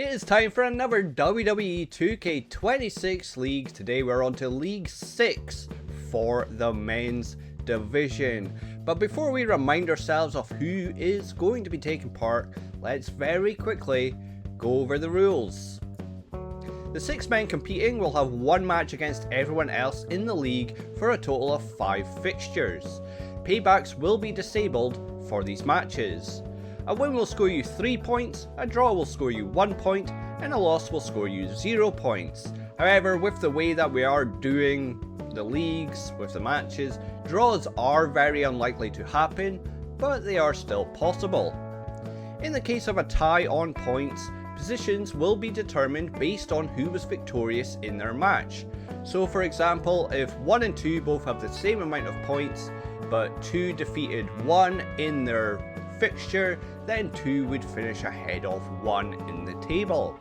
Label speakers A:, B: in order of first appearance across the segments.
A: is time for another WWE 2K26 League. Today we're on to League 6 for the men's division. But before we remind ourselves of who is going to be taking part, let's very quickly go over the rules. The 6 men competing will have one match against everyone else in the league for a total of 5 fixtures. Paybacks will be disabled for these matches. A win will score you 3 points, a draw will score you 1 point, and a loss will score you 0 points. However, with the way that we are doing the leagues, with the matches, draws are very unlikely to happen, but they are still possible. In the case of a tie on points, positions will be determined based on who was victorious in their match. So for example, if 1 and 2 both have the same amount of points, but 2 defeated 1 in their fixture, then 2 would finish ahead of 1 in the table.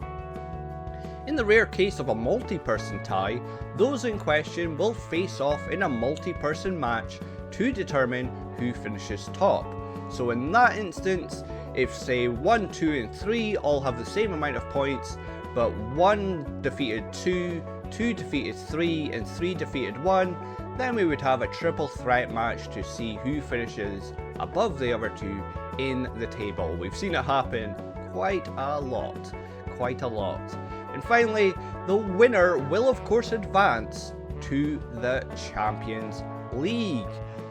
A: In the rare case of a multi-person tie, those in question will face off in a multi-person match to determine who finishes top. So in that instance, if say 1, 2 and 3 all have the same amount of points, but 1 defeated 2, 2 defeated 3 and 3 defeated 1, then we would have a triple threat match to see who finishes above the other 2 in the table. We've seen it happen quite a lot. And finally, the winner will of course advance to the Champions League.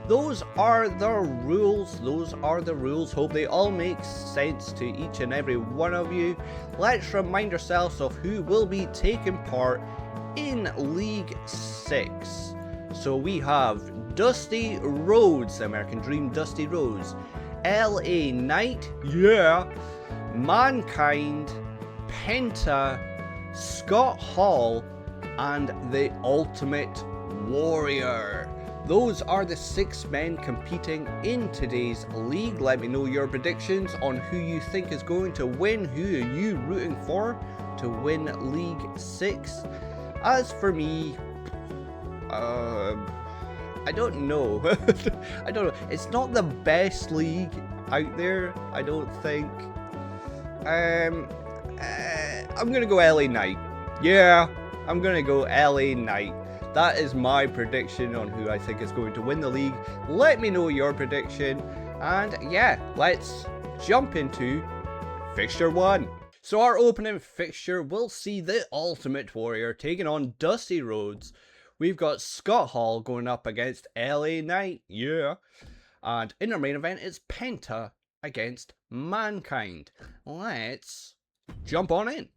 A: Those are the rules. Hope they all make sense to each and every one of you. Let's remind ourselves of who will be taking part in League 6. So we have Dusty Rhodes, the American Dream Dusty Rhodes, LA Knight, yeah, Mankind, Penta, Scott Hall, and the Ultimate Warrior. Those are the 6 men competing in today's league. Let me know your predictions on who you think is going to win. Who are you rooting for to win League 6? As for me, I don't know. It's not the best league out there, I don't think. I'm gonna go LA Knight. Yeah, I'm gonna go LA Knight. That is my prediction on who I think is going to win the league. Let me know your prediction. And yeah, let's jump into Fixture 1. So our opening fixture will see the Ultimate Warrior taking on Dusty Rhodes. We've got Scott Hall going up against LA Knight. Yeah. And in our main event is Penta against Mankind. Let's jump on in.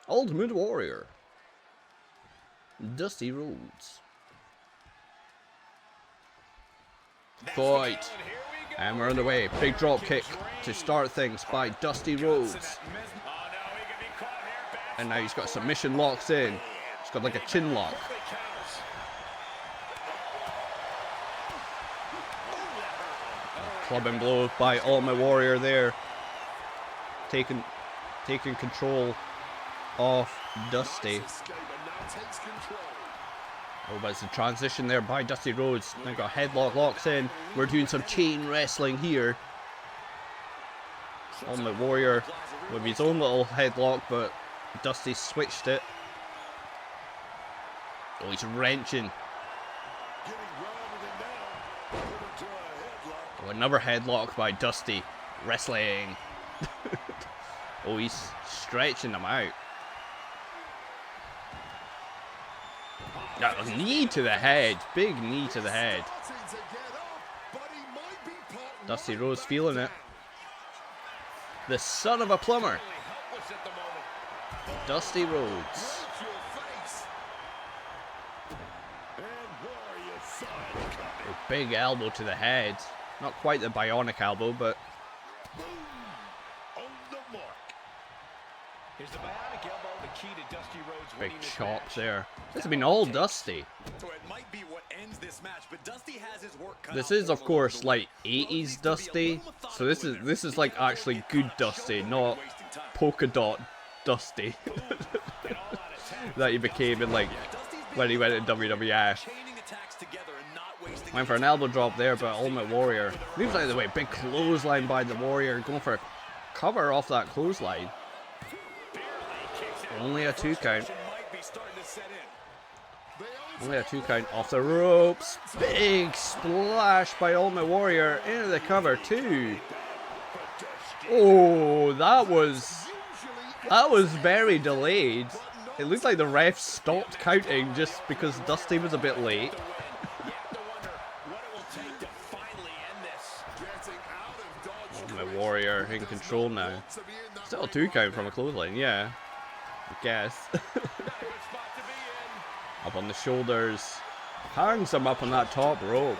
A: Ultimate Warrior, Dusty Rhodes. Fight. And we're on the way. Big drop kick to start things by Dusty Rhodes. And now he's got submission locks in. He's got like a chin lock. Clubbing blow by Ultimate Warrior there. Taking control of Dusty. Oh, but it's a transition there by Dusty Rhodes. Now got headlock locks in. We're doing some chain wrestling here. Ultimate Warrior with his own little headlock, but Dusty switched it. Oh, he's wrenching. Oh, another headlock by Dusty. Wrestling. Oh, he's stretching them out. A knee to the head. Big knee to the head. Dusty Rhodes feeling it. The son of a plumber. Dusty Rhodes. A big elbow to the head. Not quite the bionic elbow, but big chops there. This has been all Dusty. This is of course like 80s Dusty. So this is like actually good Dusty, not polka dot Dusty that he became in like when he went to WWF. Went for an elbow drop there, but Ultimate Warrior moves out of the way. Big clothesline by the Warrior, going for a cover off that clothesline. Only a 2 count. Only a 2 count off the ropes. Big splash by Ultimate Warrior into the cover too. Oh, that was very delayed. It looked like the ref stopped counting just because Dusty was a bit late. Ultimate Warrior in control now. Still a 2 count from a clothesline, yeah. I guess. Up on the shoulders. Hangs him up on that top rope.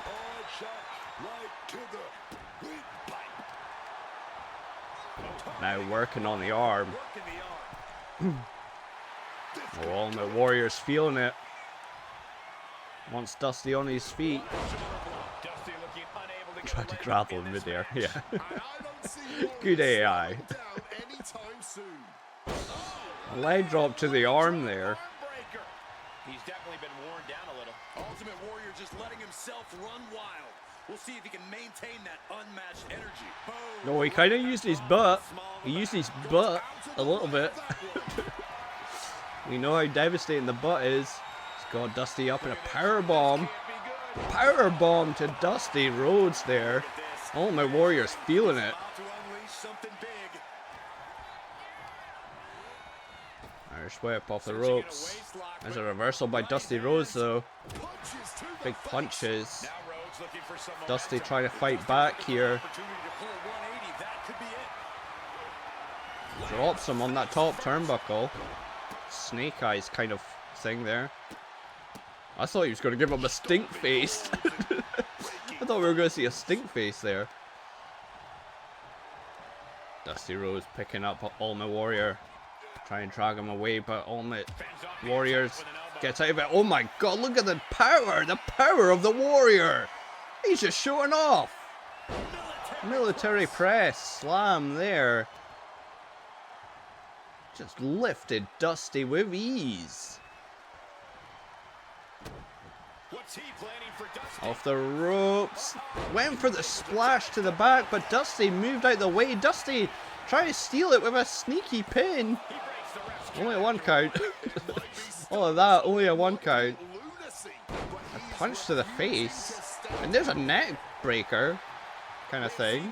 A: Now working on the arm. Oh, Ultimate Warrior's feeling it. Wants Dusty on his feet. Tried to grapple him midair, yeah. Good AI. A leg drop to the arm there.
B: He's definitely been worn down a little. Ultimate Warrior just letting himself run wild. We'll see if he can maintain that unmatched energy. Boom.
A: No, he kind of used his butt. He used his butt a little bit. We know how devastating the butt is. He's got Dusty up in a power bomb. Power bomb to Dusty Rhodes there. Ultimate Warrior's feeling it. Irish whip off the ropes. There's a reversal by Dusty Rhodes though. Big punches. Dusty trying to fight back here. Drops him on that top turnbuckle. Snake eyes kind of thing there. I thought he was going to give him a stink face. I thought we were going to see a stink face there. Dusty Rhodes picking up Ultimate Warrior. Trying to drag him away, but Ultimate Warriors gets out of it. Oh my god, look at the power of the Warrior. He's just showing off. Military press slam there. Just lifted Dusty with ease.
B: What's he planning for Dusty?
A: Off the ropes. Went for the splash to the back, but Dusty moved out the way. Dusty trying to steal it with a sneaky pin. Only a 1 count. All of that, only a 1 count. A punch to the face. And there's a neck breaker kind of thing.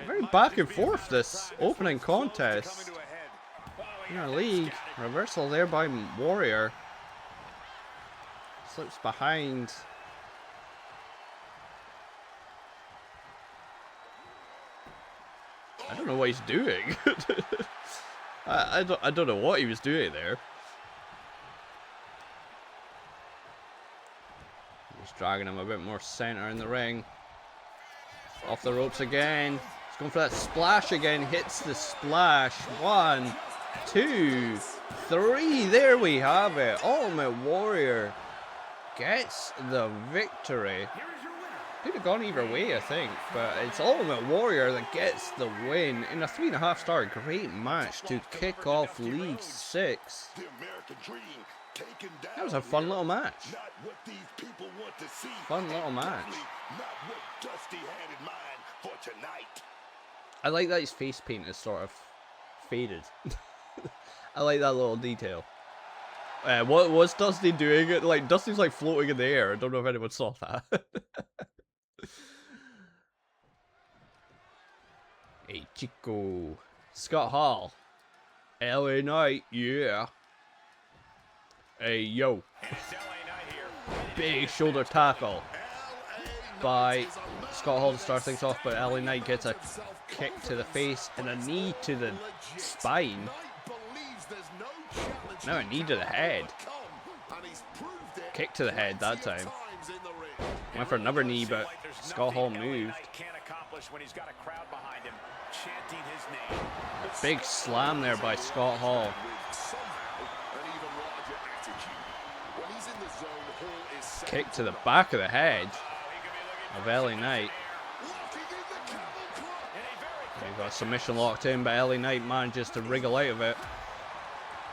A: Very back and forth this opening contest. In our league. Reversal there by Warrior. Slips behind. I don't know what he's doing. I don't know what he was doing there. He's dragging him a bit more center in the ring. Off the ropes again. He's going for that splash again. Hits the splash. 1, 2, 3. There we have it. Ultimate Warrior gets the victory. Could have gone either way, I think, but it's Ultimate Warrior that gets the win in a 3.5-star great match to kick off League 6. That was a fun little match. Fun little match. I like that his face paint is sort of faded. I like that little detail. What was Dusty doing? Like, Dusty's like floating in the air. I don't know if anyone saw that. Hey Chico, Scott Hall, LA Knight, yeah. Hey yo, big shoulder tackle by Scott Hall to start things off, but LA Knight gets a kick to the face and a knee to the spine. Now a knee to the head. Kick to the head that time. Went for another knee, but Scott Hall moved. Big slam there by Scott Hall. Kick to the back of the head of LA Knight. We've got submission locked in, but LA Knight manages to wriggle out of it.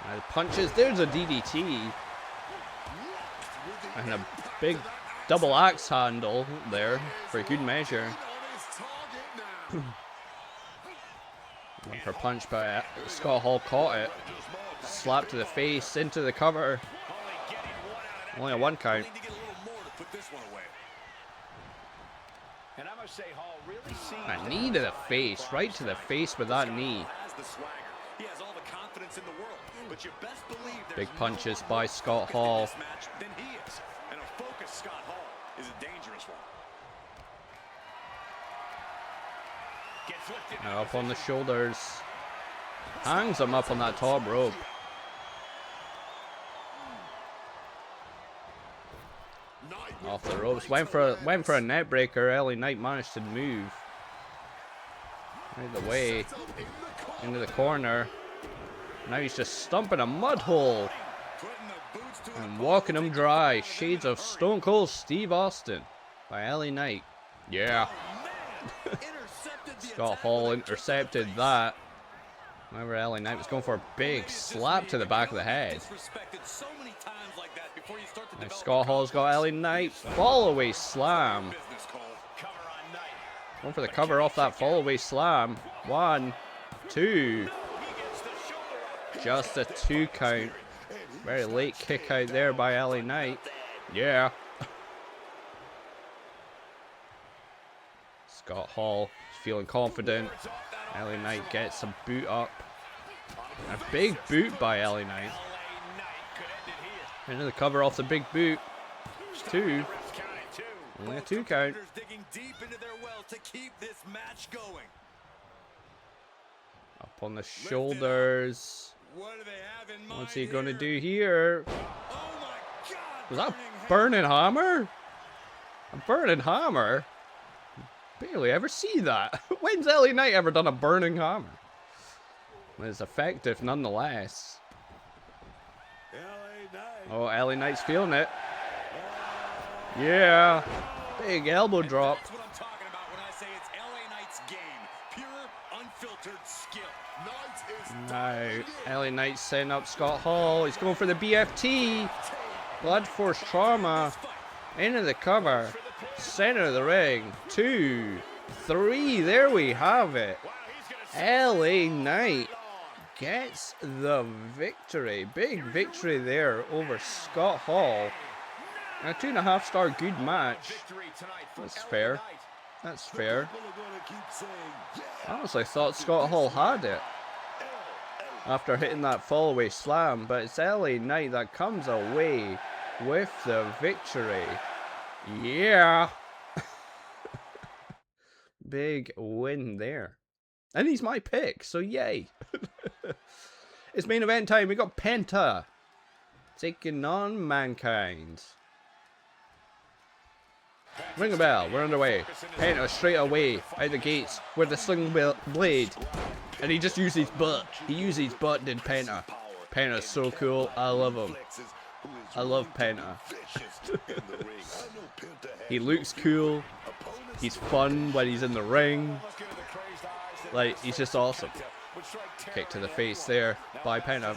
A: Now the punches, there's a DDT. And a big double axe handle there for a good measure. Her punch, but Scott Hall caught it. Slap to the face, into the cover. Only a 1 count. A knee to the face, right to the face with that knee. Big punches by Scott Hall. Now up on the shoulders. Hangs him up on that top rope. Off the ropes. Went for a net breaker. LA Knight managed to move out of the way. Into the corner. Now he's just stumping a mud hole. And walking him dry. Shades of Stone Cold Steve Austin by LA Knight. Yeah. Scott Hall intercepted that. However, LA Knight was going for a big slap to the back of the head. Now Scott Hall's got LA Knight. Fall away slam. Going for the cover off that fall away slam. 1, 2. Just a 2 count. Very late kick out there by LA Knight. Yeah. Scott Hall feeling confident. LA Knight gets a boot up. A big boot by LA Knight. Into the cover off the big boot. 2. Only a 2 count. Up on the shoulders. What's he gonna do here? Was that a burning hammer? A burning hammer? Barely ever see that. When's LA Knight ever done a burning hammer? It's effective nonetheless. Oh, LA Knight's feeling it. Yeah. Big elbow drop.
B: That's what I'm talking about when I say it's LA Knight's game. Pure, unfiltered skill.
A: Now, LA Knight setting up Scott Hall. He's going for the BFT. Blood Force Trauma. Into the cover. Center of the ring. 2, 3. There we have it. LA Knight gets the victory. Big victory there over Scott Hall. A 2.5-star good match. That's fair. That's fair. I honestly thought Scott Hall had it after hitting that fallaway slam, but it's LA Knight that comes away with the victory. Yeah. Big win there. And he's my pick, so yay. It's main event time. We got Penta taking on Mankind. Ring a bell. We're underway. Penta straight away out the gates with the sling blade. And he just used his butt. He used his butt, did Penta. Penta's so cool. I love him. I love Penta. He looks cool. He's fun when he's in the ring. Like, he's just awesome. Kick to the face there by Penta.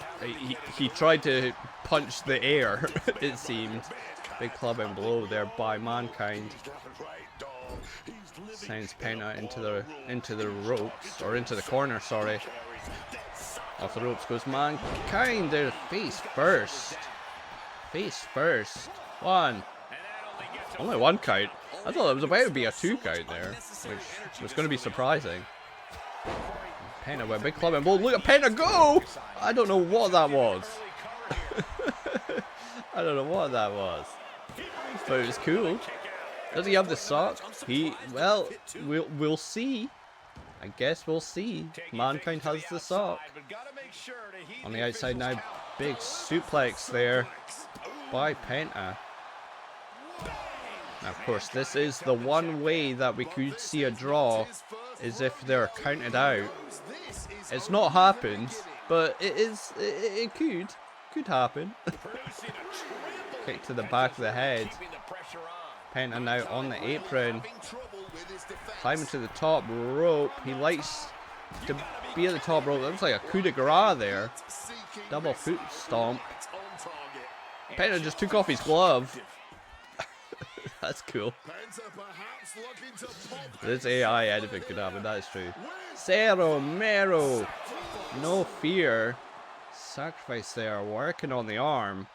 A: He tried to punch the air, it seemed. Big club and blow there by Mankind. Sends Penta into the ropes, or into the corner, sorry. Off the ropes goes Mankind there, face first. Face first. 1. Only 1 count. I thought it was about to be a 2 count there, which was going to be surprising. Penta with a big club and blow. Look at Penta go! I don't know what that was. I don't know what that was. But it was cool. Does he have the sock? Well, we'll see. I guess we'll see. Mankind has the sock. On the outside now, big suplex there by Penta. Now, of course, this is the one way that we could see a draw, is if they're counted out. It's not happened, but it could happen. Kick to the back of the head. Penta now on the apron. Climbing to the top rope. He likes to be at the top rope. That looks like a coup de grace there. Double foot stomp. Penta just took off his glove. That's cool.
C: Penta perhaps looking to pop
A: This AI anything could happen, that is true. Cero Mero. No fear. Sacrifice there, working on the arm.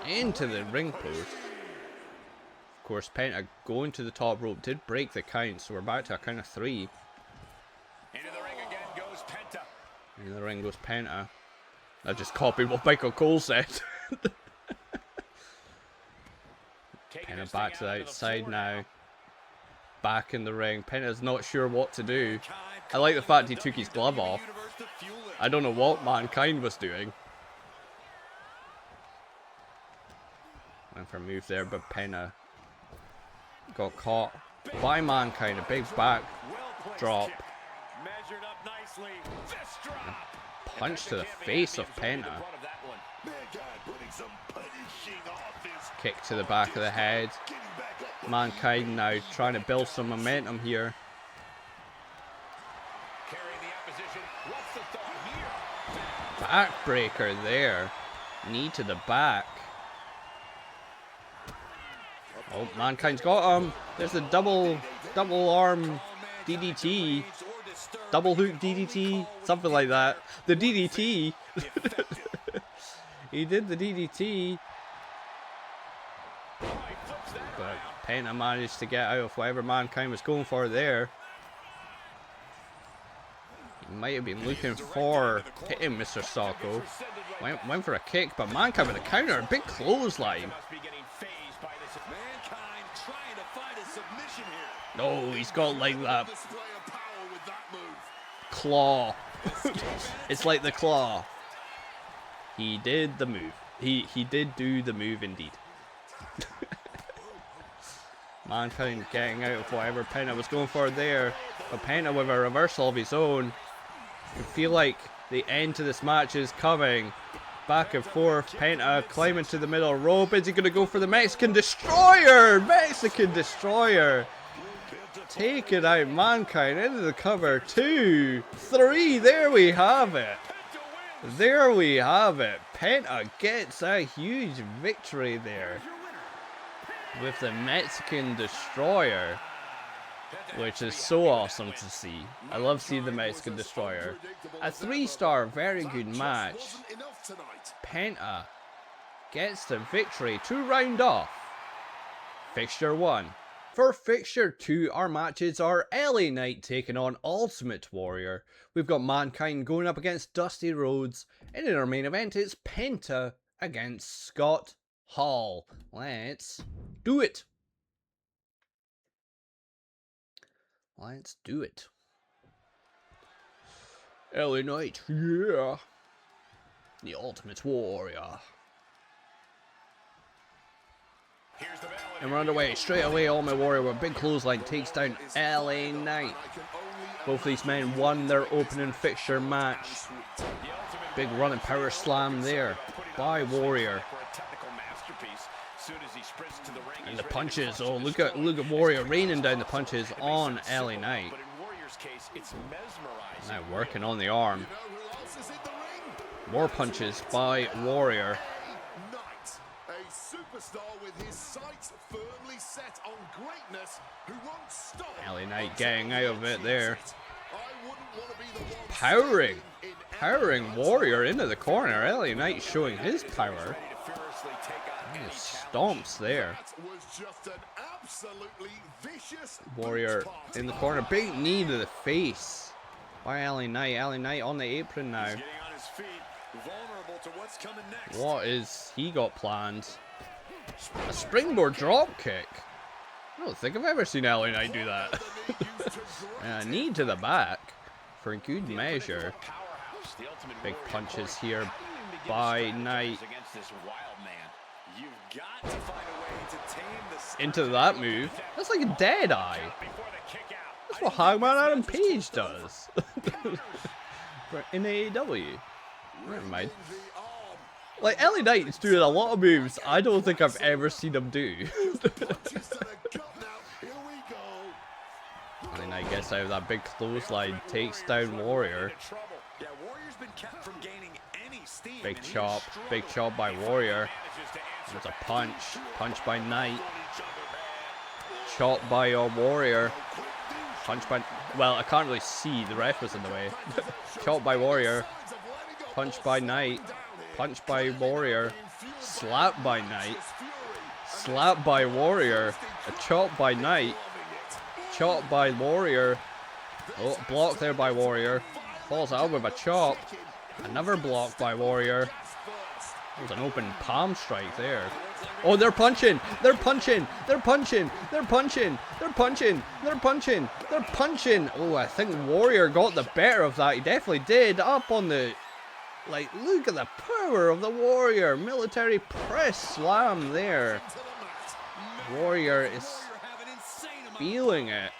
A: Into the ring post. Of course, Penta going to the top rope did break the count, so we're back to a count of 3.
B: Into the ring again goes Penta.
A: Into the ring goes Penta. I just copied what Michael Cole said. Penta back to the outside now. Back in the ring. Penta's not sure what to do. I like the fact he took his glove off. I don't know what Mankind was doing. Went for a move there, but Penta got caught by Mankind. A big back drop.
B: Measured up nicely. Fist drop.
A: Punch to the face of Penta. Kick to the back of the head. Mankind now trying to build some momentum here. Backbreaker there. Knee to the back. Oh, Mankind's got him. There's the double arm DDT. Double hook DDT. Something like that. The DDT. He did the DDT. But Penta managed to get out of whatever Mankind was going for there. He might have been looking for hitting Mr. Socko. Went for a kick, but Mankind with a counter. A big clothesline. No, he's got like that claw. It's like the claw. He did the move. He did do the move indeed. Mankind getting out of whatever Penta was going for there. But Penta with a reversal of his own. You feel like the end to this match is coming. Back and forth. Penta climbing to the middle rope. Is he going to go for the Mexican Destroyer? Mexican Destroyer. Taking out Mankind into the cover. 2, 3. There we have it. There we have it. Penta gets a huge victory there with the Mexican Destroyer, which is so awesome to see. I love seeing the Mexican Destroyer. A 3-star, very good match. Penta gets the victory to round off Fixture 1. For Fixture 2, our matches are LA Knight taking on Ultimate Warrior. We've got Mankind going up against Dusty Rhodes. And in our main event, it's Penta against Scott Hall. Let's do it. Let's do it. LA Knight, yeah. The Ultimate Warrior. And we're underway. Straight away, Ultimate Warrior with a big clothesline takes down LA Knight. Both these men won their opening fixture match. Big running power slam there by Warrior. And the punches. Oh, look at Warrior raining down the punches on LA Knight. Now working on the arm. More punches by Warrior. With his sights firmly set on greatness, who won't stop. LA Knight getting out of it there. Powering Warrior into the corner. LA Knight showing his power. And stomps there. Warrior in the corner. Big knee to the face by LA Knight. LA Knight on the apron now. What is he got planned? A springboard drop kick. I don't think I've ever seen LA Knight do that. A knee to the back for good measure. Big punches here by Knight. Into that move. That's like a dead eye. That's what Hangman Adam Page does. In AEW. Never mind. Like, LA Knight's doing a lot of moves I don't think I've ever seen him do. LA Knight gets out of that big clothesline, takes down Warrior.
B: Yeah, Warrior's been kept from gaining any steam
A: Big chop by Warrior. There's a punch by Knight. Chop by Warrior. Punch by, well, I can't really see, the ref was in the way. Chop by Warrior. Punch by Knight. Punch by Warrior. Slap by Knight. Slap by Warrior. A chop by Knight. Chop by Warrior. Oh, block there by Warrior. Falls out with a chop. Another block by Warrior. There's an open palm strike there. Oh, they're punching! They're punching! They're punching! They're punching! They're punching! They're punching! They're punching! Oh, I think Warrior got the better of that. He definitely did. Up on the... Like, look at the power of the Warrior. Military press slam there. Warrior is feeling it.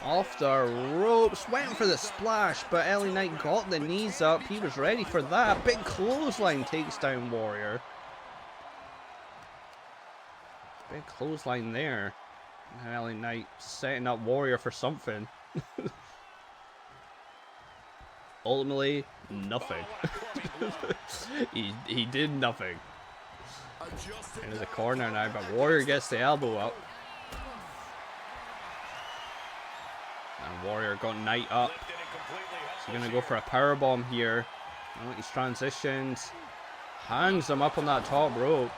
A: Off the ropes, went for the splash, but LA Knight got the knees up. He was ready for that. Big clothesline takes down Warrior. Big clothesline there. LA Knight setting up Warrior for something. Ultimately, nothing. he did nothing. Into the corner now, but Warrior gets the elbow up. And Warrior got Knight up. He's gonna go for a powerbomb here. Oh, he's transitions. Hangs him up on that top rope.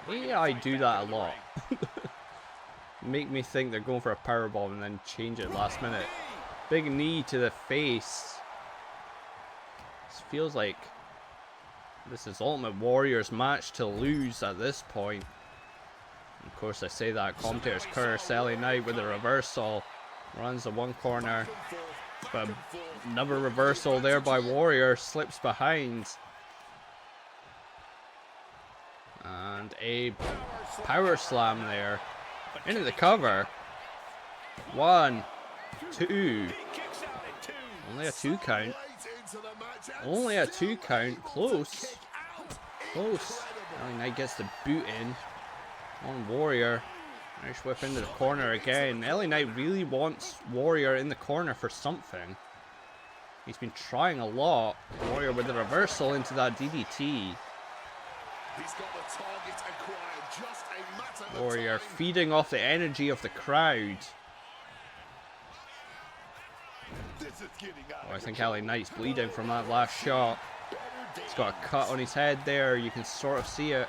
A: Yeah, I do that a lot. Make me think they're going for a powerbomb and then change it last minute. Big knee to the face. This feels like this is Ultimate Warrior's match to lose at this point. Of course, I say that. Commentator's curse. LA Knight with a reversal. Runs the one corner. But another reversal there by Warrior. Slips behind. And a power slam there. Into the cover. 1, 2. Only a 2 count. Only a 2 count. Close. Close. LA Knight gets the boot in. On Warrior. Nice whip into the corner again. LA Knight really wants Warrior in the corner for something. He's been trying a lot. Warrior with the reversal into that DDT. Warrior feeding off the energy of the crowd. Oh, I think LA Knight's bleeding from that last shot. He's got a cut on his head there. You can sort of see it.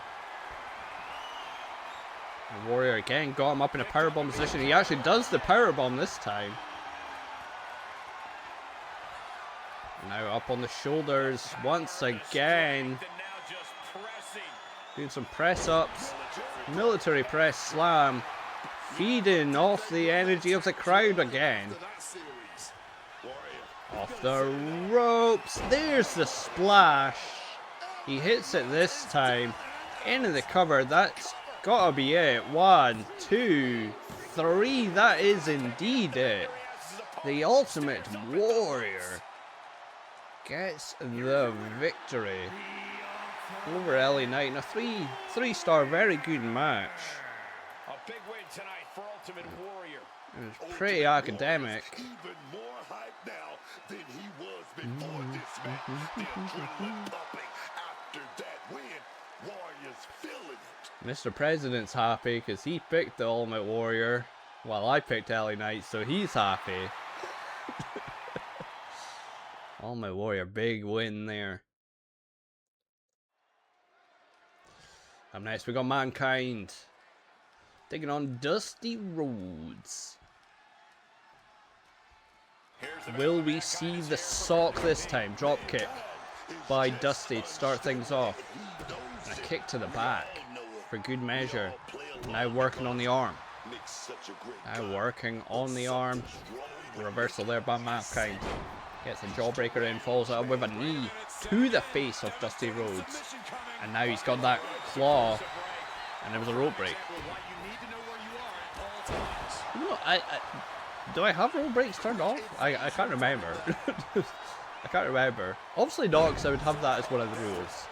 A: The Warrior again got him up in a powerbomb position. He actually does the powerbomb this time. Now up on the shoulders once again. Doing some press ups. Military press slam. Feeding off the energy of the crowd again. Off the ropes. There's the splash. He hits it this time. Into the cover. That's gotta be it. 1, 2, 3. That is indeed it. The Ultimate Warrior gets the victory over LA Knight in a 3-star very good match.
B: A big win tonight for Ultimate Warrior.
A: It was pretty academic.
C: Even more hype now than he was before this match. The adrenaline pumping after that win. Warriors feeling it.
A: Mr. President's happy because he picked the Ultimate Warrior while I picked LA Knight, so he's happy. Ultimate Warrior, big win there. Up next we got Mankind taking on Dusty Rhodes. Will we see the sock this time? Drop kick by Dusty to start things off. And a kick to the back for good measure. Now working on the arm. Now working on the arm. Reversal there by Mankind. Gets a jawbreaker in, falls out with a knee to the face of Dusty Rhodes. And now he's got that claw. And there was a rope break. You know, do I have rope breaks turned off? I can't remember. I can't remember. Obviously not, because I would have that as one of the rules.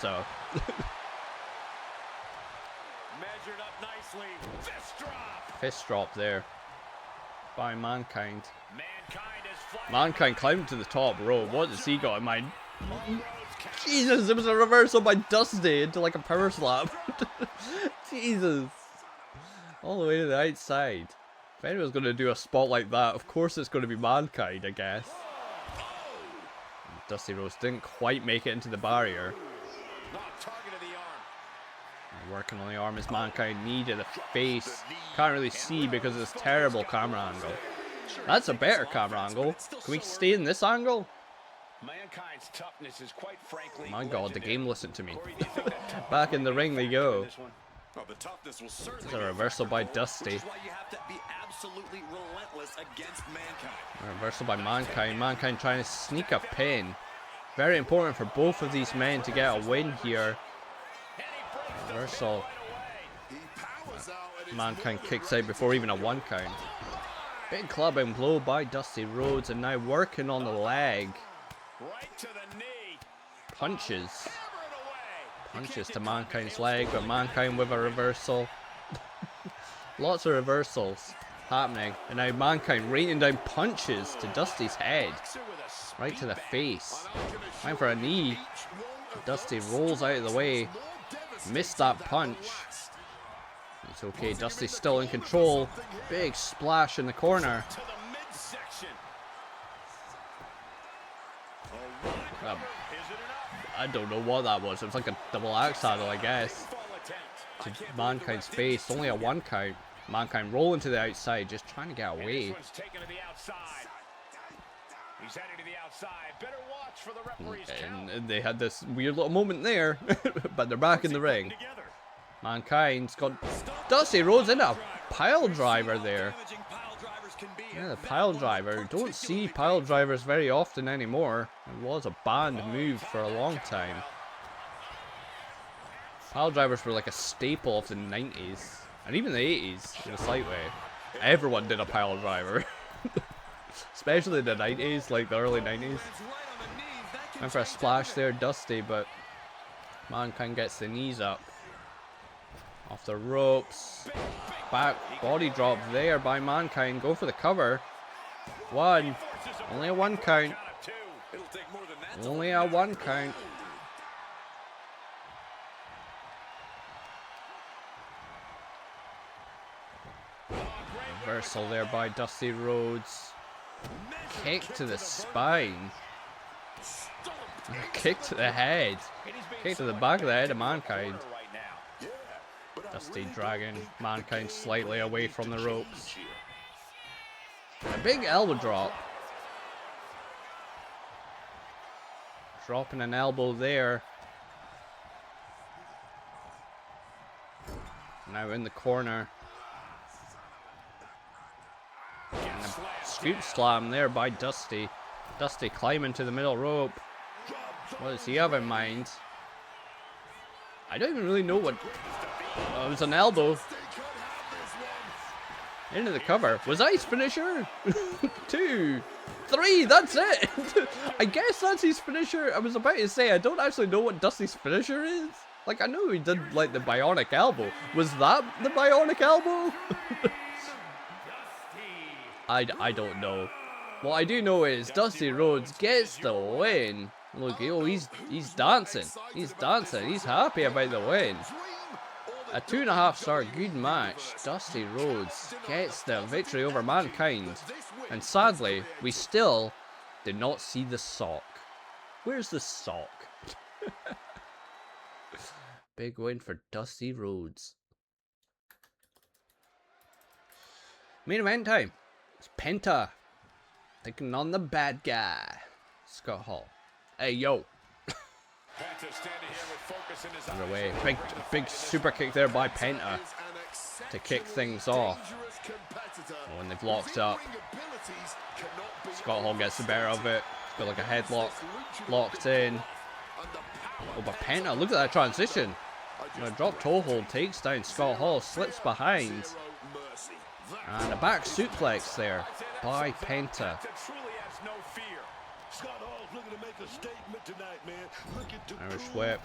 A: So.
B: Measured up nicely. Fist drop.
A: Fist drop there by Mankind.
B: Mankind has
A: Mankind climbed to the top rope. What does he got in mind? Jesus, it was a reversal by Dusty into like a power slap. Jesus. All the way to the outside. If anyone's going to do a spot like that, of course it's going to be Mankind, I guess. Dusty Rhodes didn't quite make it into the barrier. Working on the arm as Mankind, knee to the face. Can't really see because of this terrible camera angle. That's a better camera angle. Can we stay in this angle?
B: Mankind's toughness is quite frankly
A: My god, the game listened to me. Back in the ring they go. It's a reversal by Dusty. A reversal by Mankind. Mankind trying to sneak a pin. Very important for both of these men to get a win here. Reversal. Mankind kicks out before even a 1 count. Big clubbing blow by Dusty Rhodes, and now working on the leg. Punches. Punches to Mankind's leg, but Mankind with a reversal. Lots of reversals happening, and now Mankind raining down punches to Dusty's head. Right to the face. Time for a knee. Dusty rolls out of the way. Missed that punch. It's okay, Dusty's still in control. Big splash in the corner. I don't know what that was. It was like a double axe handle, I guess. To Mankind's face. Only a 1 count. Mankind rolling to the outside, just trying to get away. And they had this weird little moment there, but they're back in the ring. Mankind's got Dusty Rhodes in a pile driver there. Yeah, the pile driver. Don't see pile drivers very often anymore. It was a banned move for a long time. Pile drivers were like a staple of the 90s. And even the 80s, in a slight way. Everyone did a pile driver. Especially in the 90s, like the early 90s. Went for a splash there, Dusty, but Mankind gets the knees up. Off the ropes. Back body drop there by Mankind. Go for the cover. 1. Only a 1 count. Only a 1 count. Reversal there by Dusty Rhodes. Kick to the spine. Kick to the head. Kick to the back of the head of Mankind. Dusty dragging Mankind slightly away from the ropes. A big elbow drop. Dropping an elbow there. Now in the corner. And a scoop slam there by Dusty. Dusty climbing to the middle rope. What does he have in mind? I don't even really know what... Oh, it was an elbow. Into the cover. Was that his finisher? 2, 3, that's it! I guess that's his finisher. I was about to say, I don't actually know what Dusty's finisher is. Like, I know he did, like, the bionic elbow. Was that the bionic elbow? I don't know. What I do know is Dusty Rhodes gets the win. Look, oh, he's dancing. He's dancing. He's happy about the win. A 2.5-star good match. Dusty Rhodes gets the victory over Mankind. And sadly, we still did not see the sock. Where's the sock? Big win for Dusty Rhodes. Main event time. It's Penta taking on the bad guy, Scott Hall. Hey, yo. Underway. Big super kick there by Penta to kick things off. Oh, and they've locked up. Scott Hall gets the better of it. It's got like a headlock locked in. Oh, but Penta, look at that transition. A drop toe hold takes down Scott Hall, slips behind. And a back suplex there by Penta. Irish whip.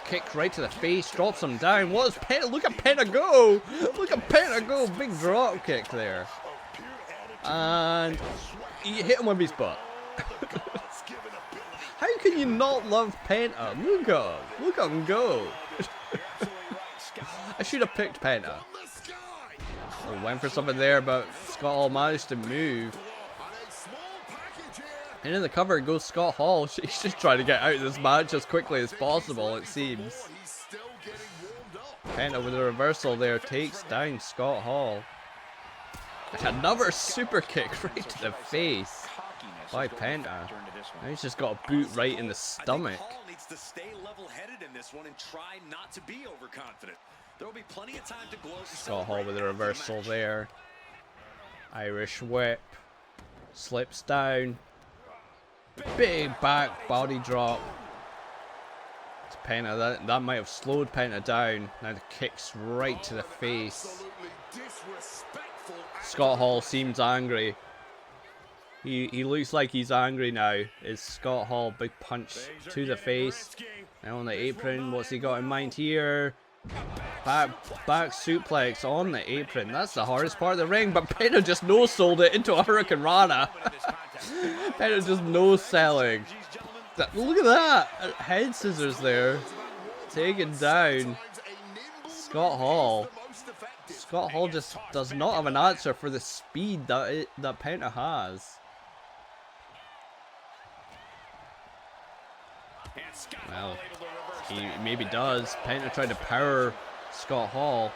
A: Kick right to the face, drops him down. What is Penta? Look at Penta go! Look at Penta go! Big drop kick there. And he hit him with his butt. How can you not love Penta? Look at him. Look at him go. I should have picked Penta. Oh, went for something there, but Scott Hall managed to move. And in the cover goes Scott Hall. He's just trying to get out of this match as quickly as possible, it seems. Penta with a reversal there takes down Scott Hall. Another super kick right to the face by Penta. Now he's just got a boot right in the stomach.
B: Hall needs to stay level-headed in this one and try not to be overconfident. There will be plenty of time to gloat.
A: Scott Hall with a reversal there. Irish whip. Slips down. Big back body drop. It's Penta. That might have slowed Penta down. Now the kick's right to the face. Scott Hall seems angry. He looks like he's angry now. Is Scott Hall? Big punch to the face. Now on the apron. What's he got in mind here? Back suplex on the apron. That's the hardest part of the ring. But Penta just no-sold it into a Hurricane Rana. Penta just no-selling. Look at that. Head scissors there. Taken down. Scott Hall. Scott Hall just does not have an answer for the speed that Penta has. Well, he maybe does. Penta tried to power Scott Hall.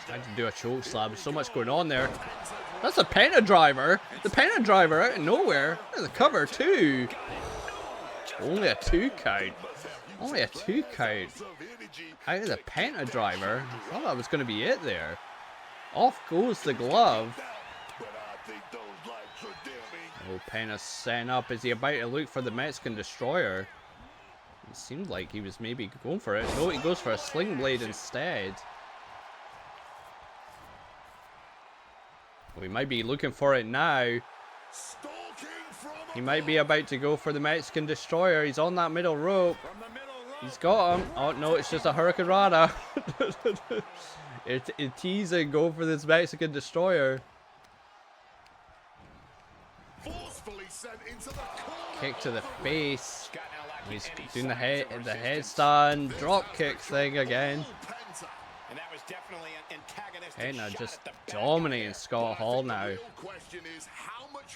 A: Tried to do a choke slam. There's so much going on there. That's a Penta driver. The Penta driver out of nowhere. There's a cover too. Only a 2 count. Only a 2 count. Out of the Penta driver. I thought that was going to be it there. Off goes the glove. Oh, Penta's setting up. Is he about to look for the Mexican Destroyer? It seemed like he was maybe going for it. No, he goes for a sling blade instead. Well, he might be looking for it now. He might be about to go for the Mexican Destroyer. He's on that middle rope. He's got him. Oh, no, it's just a Hurricane Rana. It's teasing. Go for this Mexican Destroyer. Kick to the face. He's doing the headstand drop kick thing again. Penta just dominating Scott Hall now.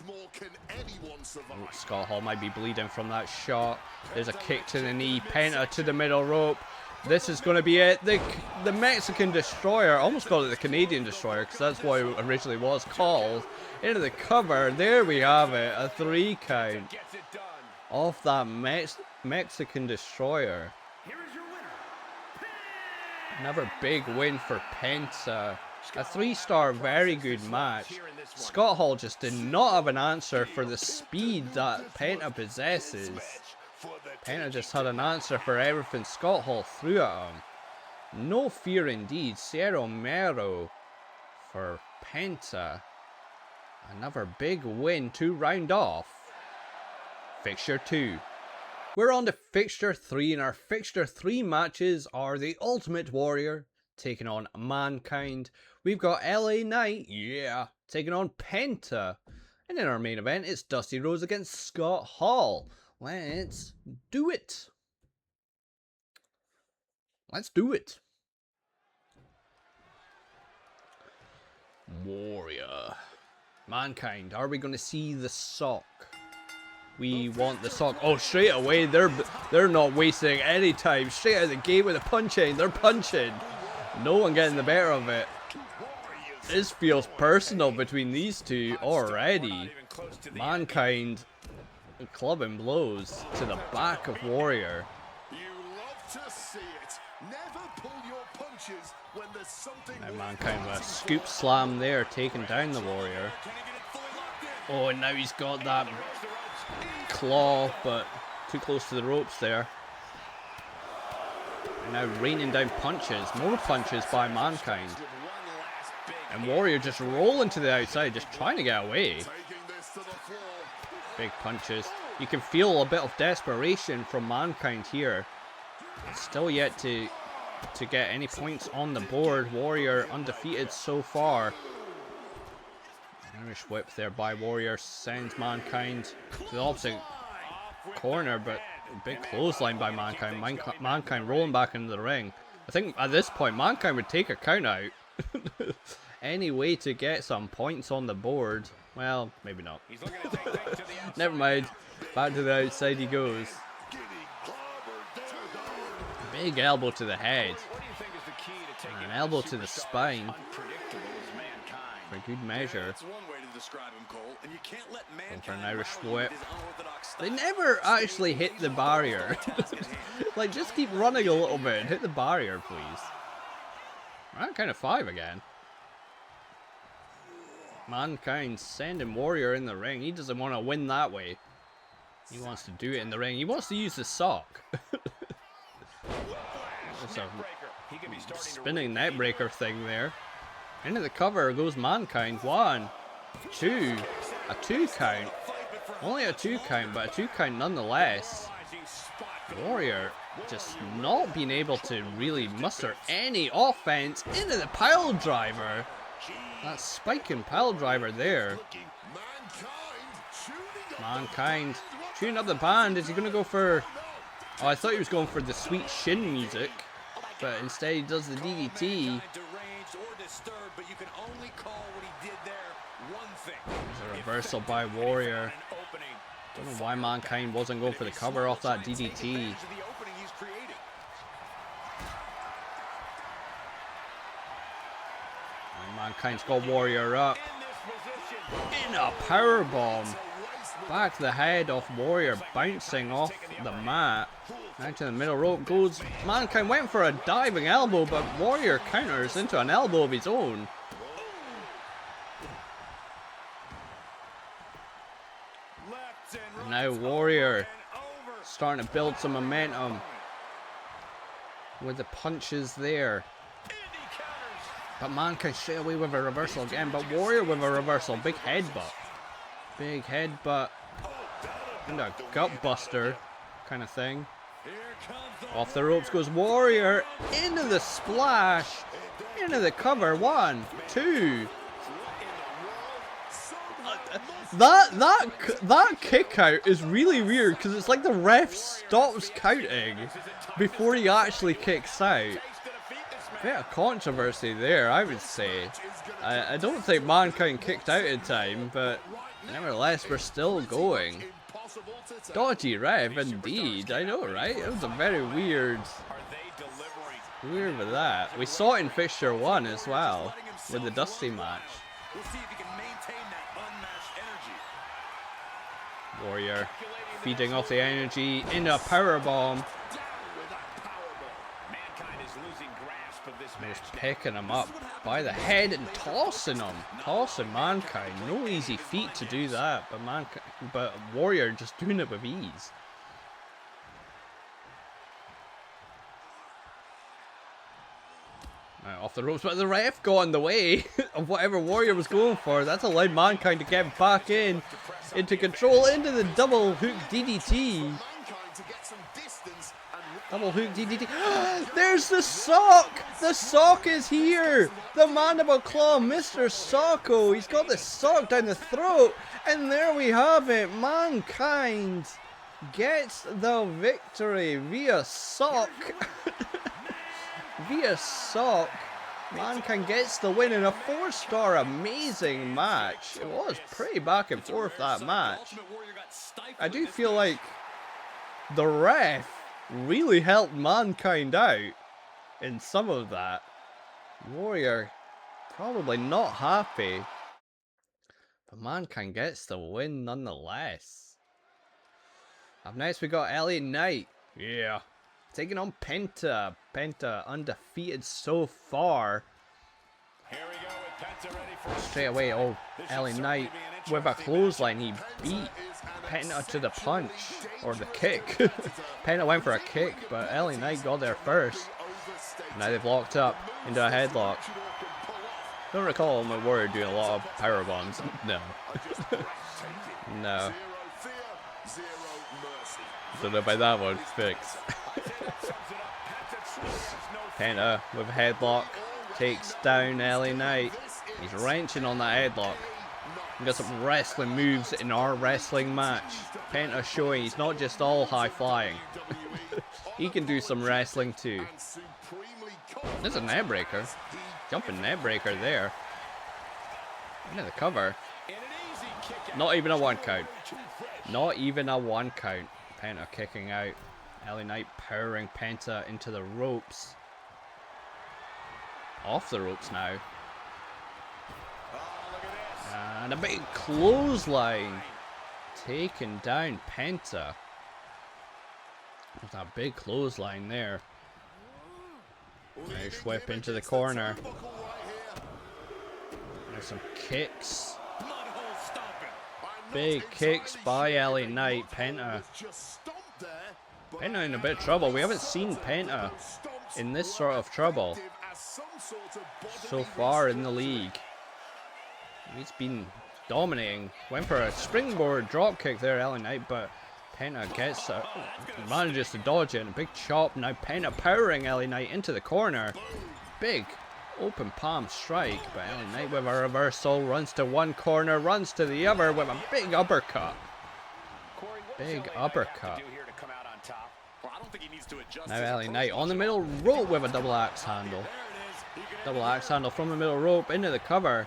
A: Oh, Scott Hall might be bleeding from that shot. There's a kick to the knee. Penta to the middle rope. This is going to be it. The Mexican Destroyer. I almost called it the Canadian Destroyer because that's what it originally was called. Into the cover. There we have it. A 3 count off that Mexican Destroyer. Another big win for Penta. A 3-star, very good match. Scott Hall just did not have an answer for the speed that Penta possesses. Penta just had an answer for everything Scott Hall threw at him. No fear indeed. Sierra Romero for Penta. Another big win to round off Fixture 2. We're on to Fixture 3, and our Fixture 3 matches are the Ultimate Warrior taking on Mankind. We've got LA Knight, yeah, taking on Penta. And in our main event, it's Dusty Rhodes against Scott Hall. Let's do it. Let's do it. Warrior. Mankind, are we going to see the sock? We want the sock. Oh, straight away, they're not wasting any time. Straight out of the gate with a punching. They're punching. No one getting the better of it. This feels personal between these two already. Mankind clubbing blows to the back of Warrior. Now Mankind with a scoop slam there, taking down the Warrior. Oh, and now he's got that claw, but too close to the ropes there. And now raining down punches, more punches by Mankind. And Warrior just rolling to the outside, just trying to get away. Big punches. You can feel a bit of desperation from Mankind here. Still yet to to get any points on the board. Warrior undefeated so far. Irish whip there by Warrior sends Mankind to the opposite corner, but a big clothesline by Mankind. Mankind rolling back into the ring. I think at this point Mankind would take a count out. Any way to get some points on the board. Well, maybe not. Never mind. Back to the outside he goes. Big elbow to the head. And an elbow to the spine. For good measure. Going for an Irish whip. They never actually hit the barrier. Like, just keep running a little bit and hit the barrier, please. Round count of 5 again. Mankind sending Warrior in the ring. He doesn't want to win that way. He wants to do it in the ring. He wants to use the sock. That's a spinning net breaker thing there. Into the cover goes Mankind. 1, 2. A 2 count. Only a 2 count, but a 2 count nonetheless. Warrior just not being able to really muster any offense into the pile driver. That spiking pile driver there. Mankind tuning up the band. Is he going to go for... Oh, I thought he was going for the sweet shin music. But instead he does the DDT. There's a reversal by Warrior. Don't know why Mankind wasn't going for the cover off that DDT. And Mankind's got Warrior up. In a powerbomb. Back to the head of Warrior, bouncing off the mat. Now to the middle rope goes. Mankind went for a diving elbow, but Warrior counters into an elbow of his own. And now Warrior starting to build some momentum with the punches there. But Mankind straight away with a reversal again, but Warrior with a reversal. Big headbutt. Big headbutt. And a gut buster kind of thing. Off the ropes goes Warrior. Into the splash. Into the cover. 1, 2. That kick out is really weird because it's like the ref stops counting before he actually kicks out. Bit of controversy there, I would say. I don't think Mankind kicked out in time, but nevertheless, we're still going. Dodgy ref, indeed. I know, right? It was a very weird with that. We saw it in Fixture 1 as well, with the Dusty match. Warrior feeding off the energy into a powerbomb. Just picking him up by the head and tossing him. Tossing Mankind. No easy feat to do that, but Warrior just doing it with ease. Right, off the ropes, but the ref got in the way of whatever Warrior was going for. That's allowed Mankind to get back into control, into the double hook DDT. Double hook DDT. There's the sock! The sock is here! The mandible claw, Mr. Socko. He's got the sock down the throat. And there we have it. Mankind gets the victory via sock. Via sock. Mankind gets the win in a 4-star amazing match. It was pretty back and forth, that match. I do feel like the ref really helped Mankind out in some of that. Warrior probably not happy, but Mankind gets the win nonetheless. Up next we got LA Knight. Yeah. Taking on Penta. Penta undefeated so far.
B: Here we go with Penta ready for
A: Straight away, oh, LA Knight with a clothesline. He beat Penta to the punch, or the kick. Penta went for a kick, but LA Knight got there first. Now they've locked up into a headlock. Don't recall my Warrior doing a lot of power bombs. No. No. Don't know about that one. Fix. Penta with headlock takes down LA Knight. He's wrenching on that headlock. We got some wrestling moves in our wrestling match. Penta showing he's not just all high flying. He can do some wrestling too. There's a net breaker. Jumping net breaker there. Into the cover. Not even a 1 count. Not even a 1 count. Penta kicking out. LA Knight powering Penta into the ropes. Off the ropes now. And a big clothesline. Taking down Penta. With that big clothesline there. Nice whip into the corner. There's some kicks. Big kicks by LA Knight. Penta in a bit of trouble. We haven't seen Penta in this sort of trouble so far in the league. He's been dominating. Went for a springboard drop kick there, LA Knight, but Penta gets manages to dodge it. And a big chop. Now Penta powering LA Knight into the corner. Big open palm strike, but LA Knight with a reversal runs to one corner, runs to the other with a big uppercut. Big uppercut. Now LA Knight on the middle rope with a double axe handle. Double axe handle from the middle rope into the cover.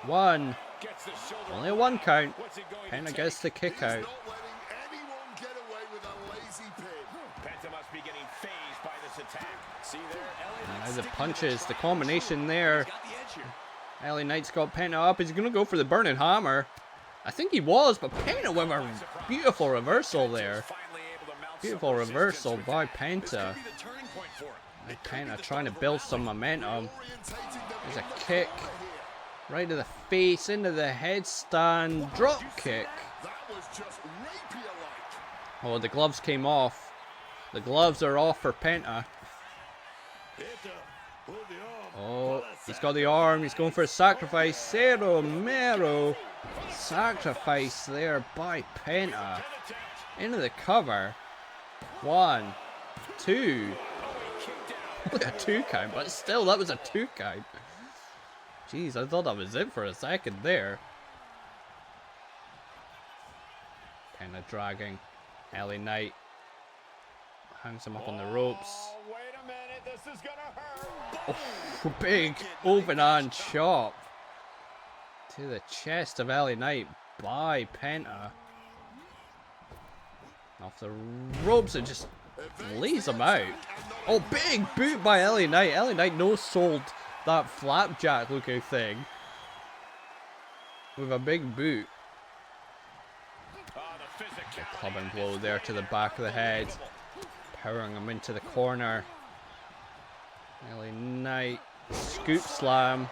A: One. Only a 1 count. Penta gets the kick out. Now the punches, the combination there. LA Knight's got Penta up. He's going to go for the burning hammer. I think he was, but Penta with a beautiful reversal there. Beautiful reversal by Penta. And Penta trying to build some momentum. There's a kick. Right to the face, into the headstand. Drop kick. Oh, the gloves came off. The gloves are off for Penta. Oh, he's got the arm. He's going for a sacrifice. Cero Mero. Sacrifice there by Penta. Into the cover. 1, 2. Only a 2 count, but still, that was a 2 count. Jeez, I thought that was it for a second there. Penta dragging. LA Knight hangs him up on the ropes.
B: Wait a minute, this is gonna hurt.
A: Oh, big open hand chop to the chest of LA Knight by Penta. Off the ropes, it just lays him out. Oh, big boot by LA Knight. LA Knight no-sold that flapjack looking thing with a big boot. A clubbing blow there to the back of the head, powering him into the corner. LA Knight scoop slam.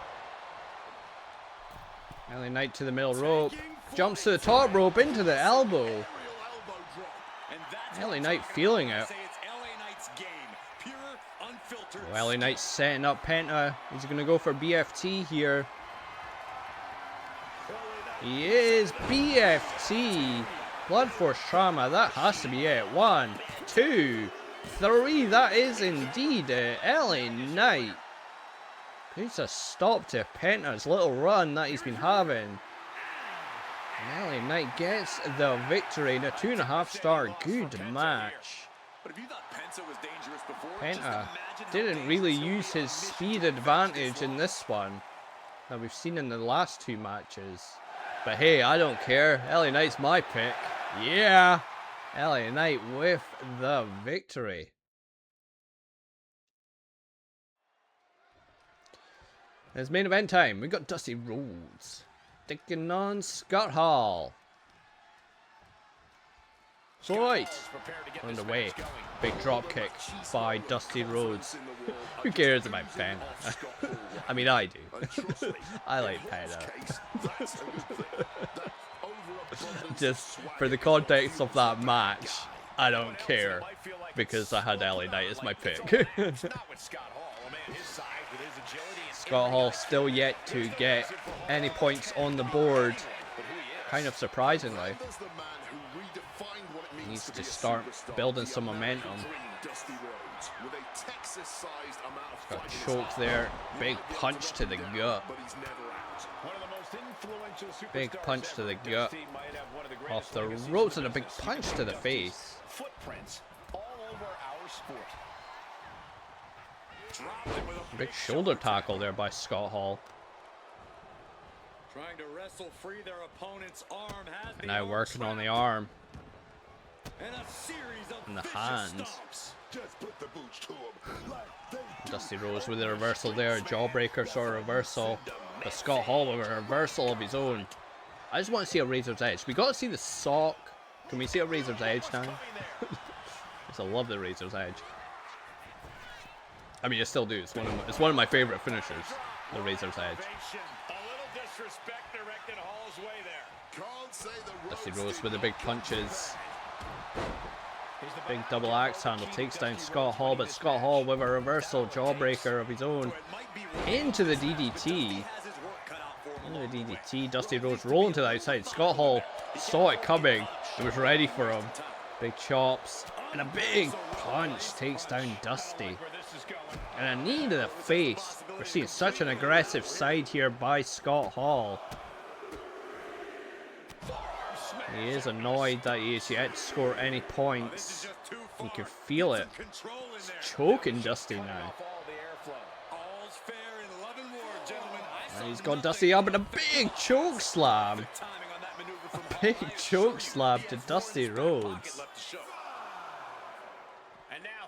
A: LA Knight to the middle rope, jumps to the top rope into the elbow. LA Knight feeling it. Well, LA Knight's setting up Penta. He's going to go for BFT here. He is BFT. Blood Force Trauma. That has to be it. 1, 2, 3. That is indeed it. LA Knight puts a stop to Penta's little run that he's been having. And LA Knight gets the victory in a 2.5-star good match. Penta didn't really use his speed advantage in this one that we've seen in the last 2 matches. But hey, I don't care. LA Knight's my pick. Yeah! LA Knight with the victory. It's main event time. We got Dusty Rhodes taking on Scott Hall. Fight! Underway. Big drop kick by Dusty Rhodes. Who cares about Penta? I mean, I do. I like Penta. Just for the context of that match, I don't care because I had LA Knight as my pick. Scott Hall still yet to get any points on the board. kind of surprisingly. He needs to start building some momentum. Got choked there. Big punch to the gut. Big punch to the gut. Off the ropes and a big punch to the face. Big shoulder tackle there by Scott Hall.
B: Trying to wrestle free their opponent's arm.
A: And now working on the arm.
B: And a series of
A: and the hands.
C: Just put the boots to him like they
A: Dusty Rhodes with a reversal there. Jawbreaker sort of reversal. But Scott Hall with a reversal of his own. I just want to see a Razor's Edge. We got to see the sock. Can we see a Razor's Edge now? I love the Razor's Edge. I mean, I still do. It's one of my favorite finishers. The Razor's Edge. Dusty Rhodes with the big punches. Big double axe handle takes down Scott Hall, but Scott Hall with a reversal jawbreaker of his own into the DDT. Into the DDT. Dusty Rhodes rolling to the outside. Scott Hall saw it coming and was ready for him. Big chops and a big punch takes down Dusty. And a knee to the face. We're seeing such an aggressive side here by Scott Hall. He is annoyed that he is yet to score any points. You can feel it. He's choking Dusty now. And he's got Dusty up in a big choke slam. A big choke slam to Dusty Rhodes.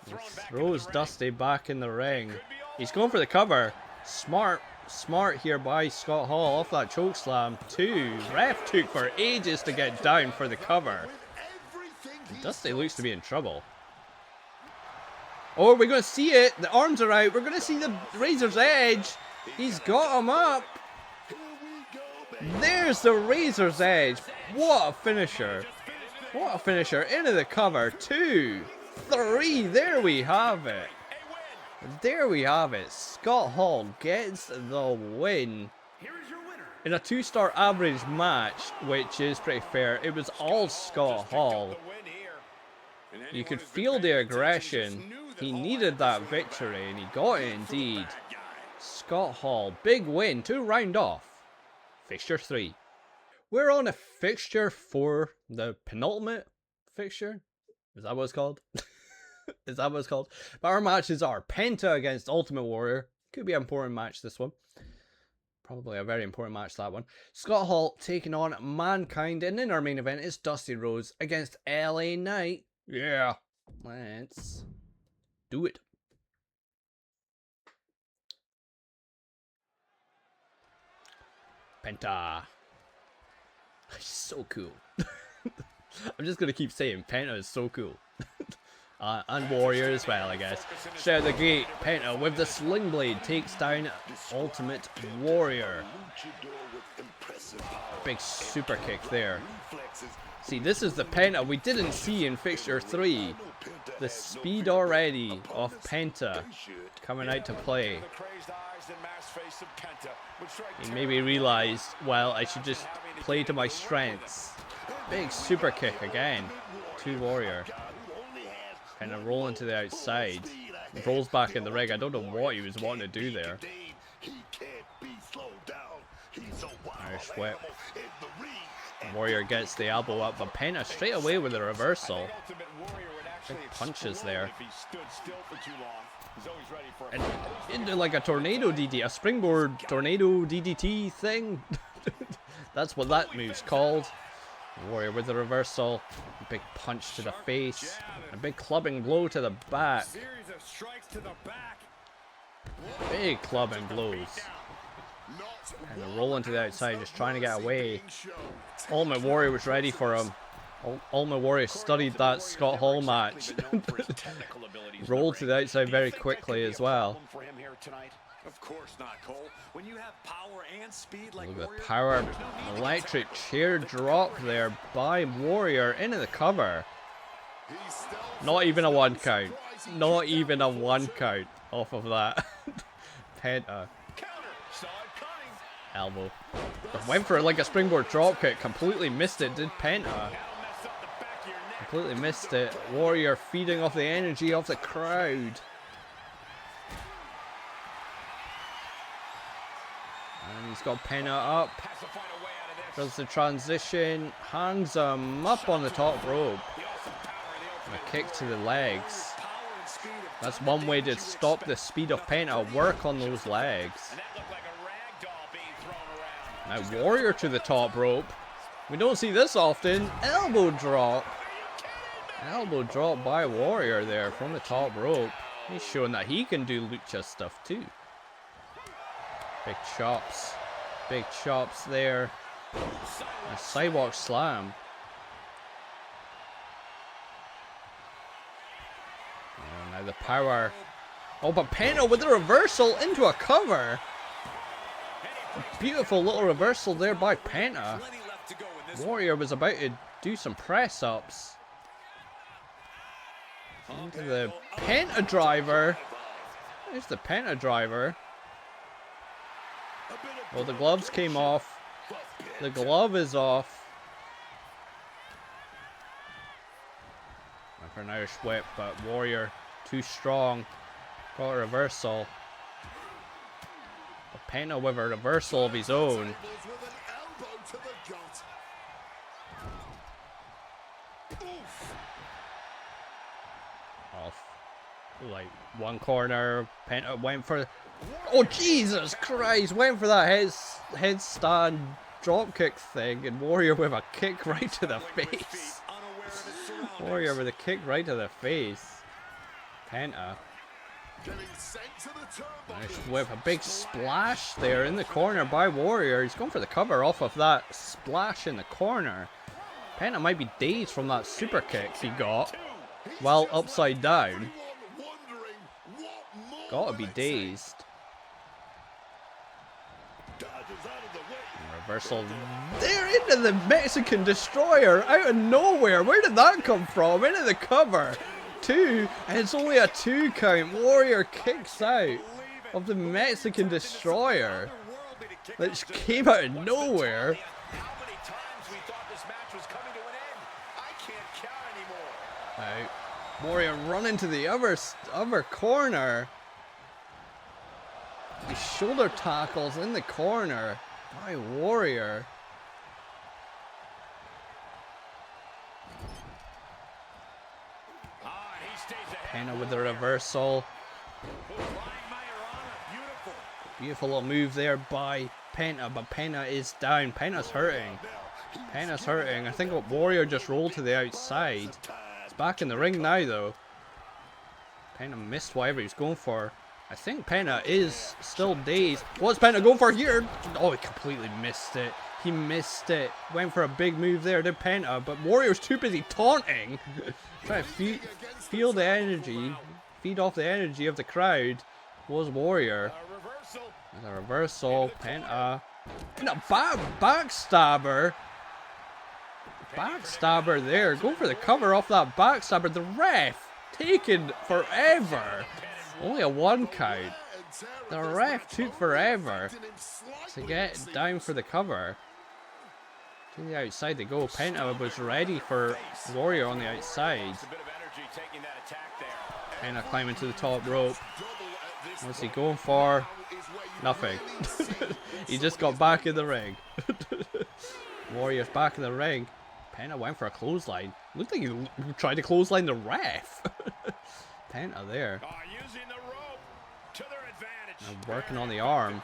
A: He throws Dusty back in the ring. He's going for the cover. Smart here by Scott Hall off that choke slam. Ref took for ages to get down for the cover. Dusty looks to be in trouble. Oh, we're going to see it. The arms are out. We're going to see the Razor's Edge. He's got him up. There's the Razor's Edge. What a finisher. What a finisher. Into the cover. 2, 3. There we have it. There we have it. Scott Hall gets the win in a 2-star average match, which is pretty fair. It was all Scott Hall. You could feel the aggression. He needed that victory, and he got it indeed. Scott Hall, big win to round off Fixture 3. We're on a fixture for the penultimate fixture. Is that what it's called? Is that what it's called? But our matches are Penta against Ultimate Warrior. Could be an important match, this one. Probably a very important match, that one. Scott Hall taking on Mankind. And in our main event is Dusty Rhodes against LA Knight. Yeah. Let's do it. Penta. So cool. I'm just going to keep saying Penta is so cool. And Warrior as well, I guess. Straight out the gate, Penta with the sling blade takes down Ultimate Warrior. Big super kick there. See, this is the Penta we didn't see in Fixture 3. The speed already of Penta coming out to play. He maybe realized, well, I should just play to my strengths. Big super kick again to Warrior. Kind of rolling to the outside. Rolls back in the ring. I don't know what he was wanting to do there. Irish whip. Warrior gets the elbow up, but Penta straight away with a reversal. Big punches there. And into like a tornado DDT, a springboard tornado DDT thing. That's what that move's called. Warrior with the reversal. A big punch to the face. A big clubbing blow to the back. Big clubbing blows. And a roll into the outside, just trying to get away. Ultimate Warrior was ready for him. Ultimate Warrior studied that Scott Hall match. Rolled to the outside very quickly as well.
B: Of course not, Cole. When you have power and speed like
A: Look at the power. Electric chair drop there by Warrior into the cover. Not even a 1 count. Not even a 1 count off of that. Penta. Elbow. Went for like a springboard dropkick. Completely missed it. Did Penta. Completely missed it. Warrior feeding off the energy of the crowd. And he's got Penta up. Does the transition. Hangs him up on the top rope. And a kick to the legs. That's one way to stop the speed of Penta. Work on those legs. Now Warrior to the top rope. We don't see this often. Elbow drop. Elbow drop by Warrior there from the top rope. He's showing that he can do lucha stuff too. Big chops. Big chops there. A sidewalk slam. Oh, now the power. Oh, but Penta with the reversal into a cover. A beautiful little reversal there by Penta. Warrior was about to do some press ups. Into the Penta driver. There's the Penta driver. Well, the gloves came off. The glove is off. Went for an Irish whip, but Warrior too strong. Got a reversal. But Penta with a reversal of his own. Off. Like one corner. Penta went for. Oh Jesus Christ! Went for that headstand dropkick thing, and Warrior with a kick right to the face. Warrior with a kick right to the face. Penta. Nice whip. A big splash there in the corner by Warrior. He's going for the cover off of that splash in the corner. Penta might be dazed from that super kick he got while upside down. Gotta be dazed. Reversal there into the Mexican Destroyer out of nowhere. Where did that come from? Into the cover. 2, and it's only a 2 count. Warrior kicks out of the Mexican Destroyer, which came out of nowhere. Out. Warrior running to the other corner. The shoulder tackles in the corner by Warrior. Penta with the reversal. Beautiful little move there by Penta, but Penta is down. Penta's hurting. Penta's hurting. I think what Warrior just rolled to the outside. It's back in the ring now though. Penta missed whatever he's going for. I think Penta is still dazed. What's Penta going for here? Oh, he completely missed it. He missed it. Went for a big move there to Penta, but Warrior's too busy taunting. Trying to feel the energy, feed off the energy of the crowd. Was Warrior. There's a reversal. Penta. And a backstabber. Backstabber there. Going for the cover off that backstabber. The ref taking forever. Only a 1 count. The ref took forever to get down for the cover. To the outside they go. Penta was ready for Warrior on the outside. Penta climbing to the top rope. What's he going for? Nothing. He just got back in the ring. Warrior's back in the ring. Penta went for a clothesline. Looked like he tried to clothesline the ref. Penta there. And working on the arm.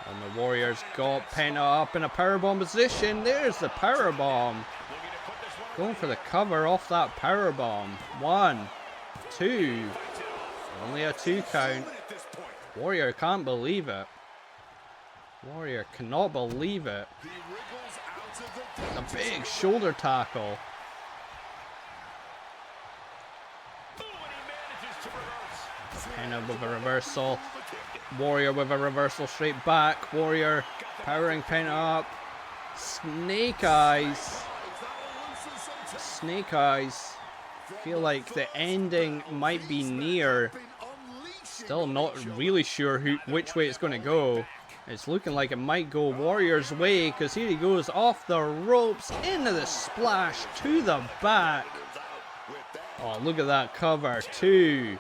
A: And the Warriors got Penta up in a powerbomb position. There's the powerbomb. Going for the cover off that powerbomb. 1, 2. Only a 2 count. Warrior can't believe it. Warrior cannot believe it. A big shoulder tackle. Penta with a reversal. Warrior with a reversal straight back. Warrior powering Penta up. Snake eyes. Snake eyes. Feel like the ending might be near Still not really sure which way it's going to go. It's looking like it might go Warrior's way, because here he goes off the ropes into the splash to the back. Oh, look at that cover. 2,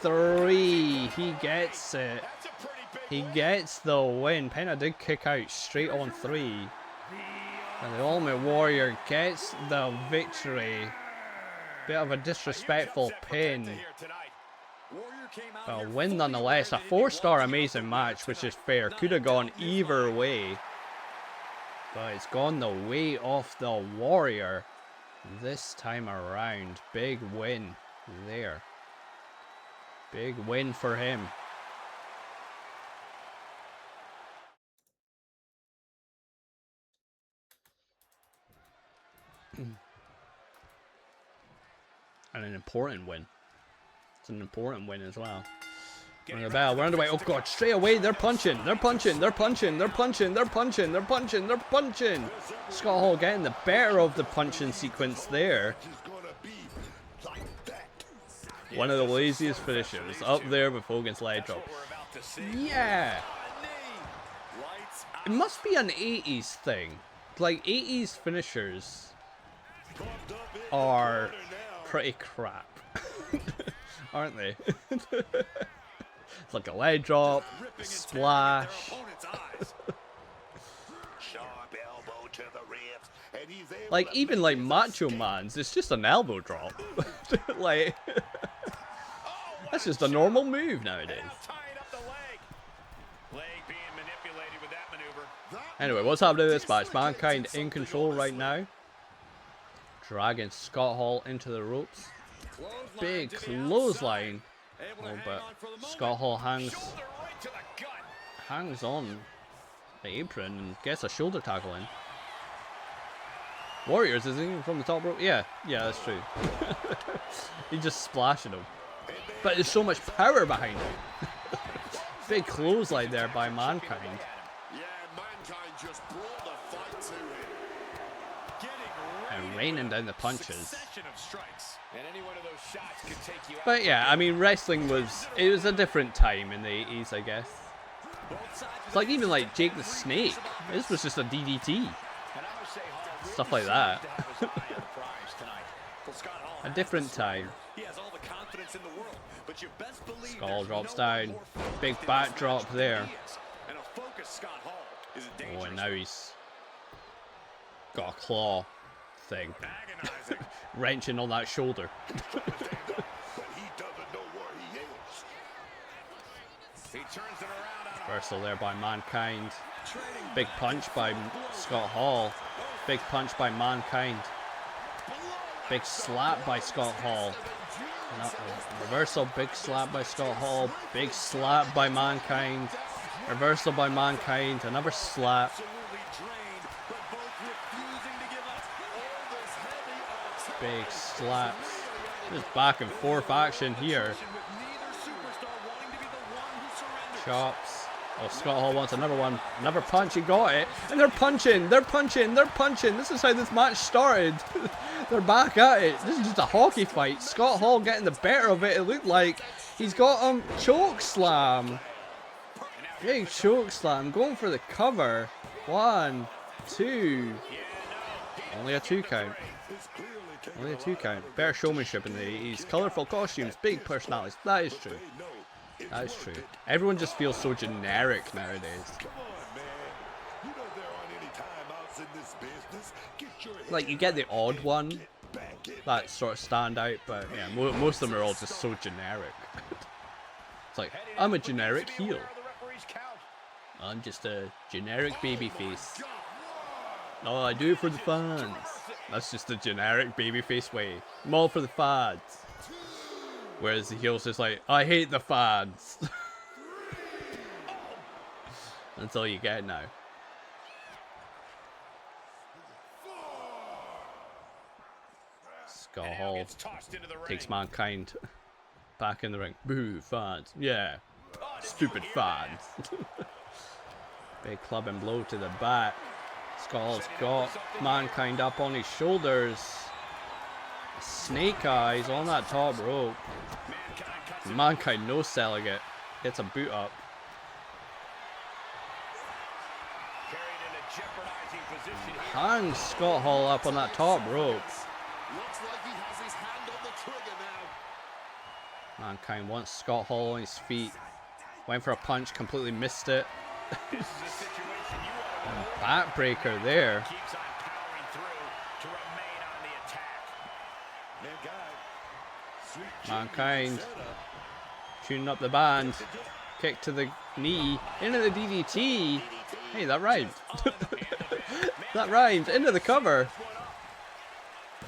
A: 3. He gets it. He gets the win. Penta did kick out straight on 3. And the Ultimate Warrior gets the victory. Bit of a disrespectful pin. A win nonetheless. A 4-star amazing match, which is fair. Could have gone either way. But it's gone the way of the Warrior this time around. Big win there. Big win for him. And an important win. It's an important win as well. Ring the bell. We're underway. Oh god, straight away they're punching. They're punching. They're punching. They're punching. They're punching. They're punching. They're punching. Scott Hall getting the better of the punching sequence there. One of the laziest finishers. Up there with Hogan's leg drop. Yeah. It must be an 80s thing. Like 80s finishers are pretty crap. Aren't they? It's like a leg drop, splash. Like even like Macho Man's, it's just an elbow drop. Like that's just a normal move nowadays. Anyway, what's happening in this match? Mankind in control right now. Dragging Scott Hall into the ropes. Big clothesline. A little bit. Scott Hall hangs on the apron and gets a shoulder tackle in. Warriors, isn't he, from the top rope? Yeah, that's true. He's just splashing him. But there's so much power behind him. Big clothesline there by Mankind. And raining down the punches. But yeah, I mean, wrestling was a different time in the 80s, I guess. It's like even like Jake the Snake. This was just a DDT. Stuff like that. A different time. Skull drops down. Big backdrop there. Oh, and now he's got a claw thing. Wrenching on that shoulder. Reversal there by Mankind. Big punch by Scott Hall. Big punch by Mankind. Big slap by Scott Hall. Reversal, big slap by Scott Hall. Big slap by Mankind. Reversal by Mankind. Another slap. Big slaps. Just back and forth action here. Chops. Oh, Scott Hall wants another one. Another punch. He got it. And they're punching. They're punching. They're punching. This is how this match started. They're back at it. This is just a hockey fight. Scott Hall getting the better of it. It looked like he's got choke slam. Big choke slam. Going for the cover. 1, 2. Only a 2 count. Only a 2 count. Better showmanship in the 80s. Colourful costumes. Big personalities. That is true. That is true. Everyone just feels so generic nowadays. Like, you get the odd one that sort of stand out, but yeah, most of them are all just so generic. It's like, I'm a generic heel. I'm just a generic babyface. No, I do it for the fans. That's just the generic babyface way. I'm all for the fans. Whereas the heel's just like, I hate the fans. That's all you get now. Scott Hall takes Mankind back in the ring. Boo, fans. Yeah. Stupid fans. Big club and blow to the back. Scott Hall's got Mankind up on his shoulders. Snake eyes on that top rope. Mankind no selling it. Gets a boot up.
B: Carried in a jeopardizing position here.
A: Hangs Scott Hall up on that top rope.
C: Looks like he has his hand on the trigger now.
A: Mankind wants Scott Hall on his feet. Went for a punch, completely missed it.
B: This is a situation you want to
A: Backbreaker there.
B: keeps on powering through to remain on the attack.
A: Mankind tuning up the band. Kick to the knee. Into the DDT. Hey, that rhymed. That rhymed. Into the cover.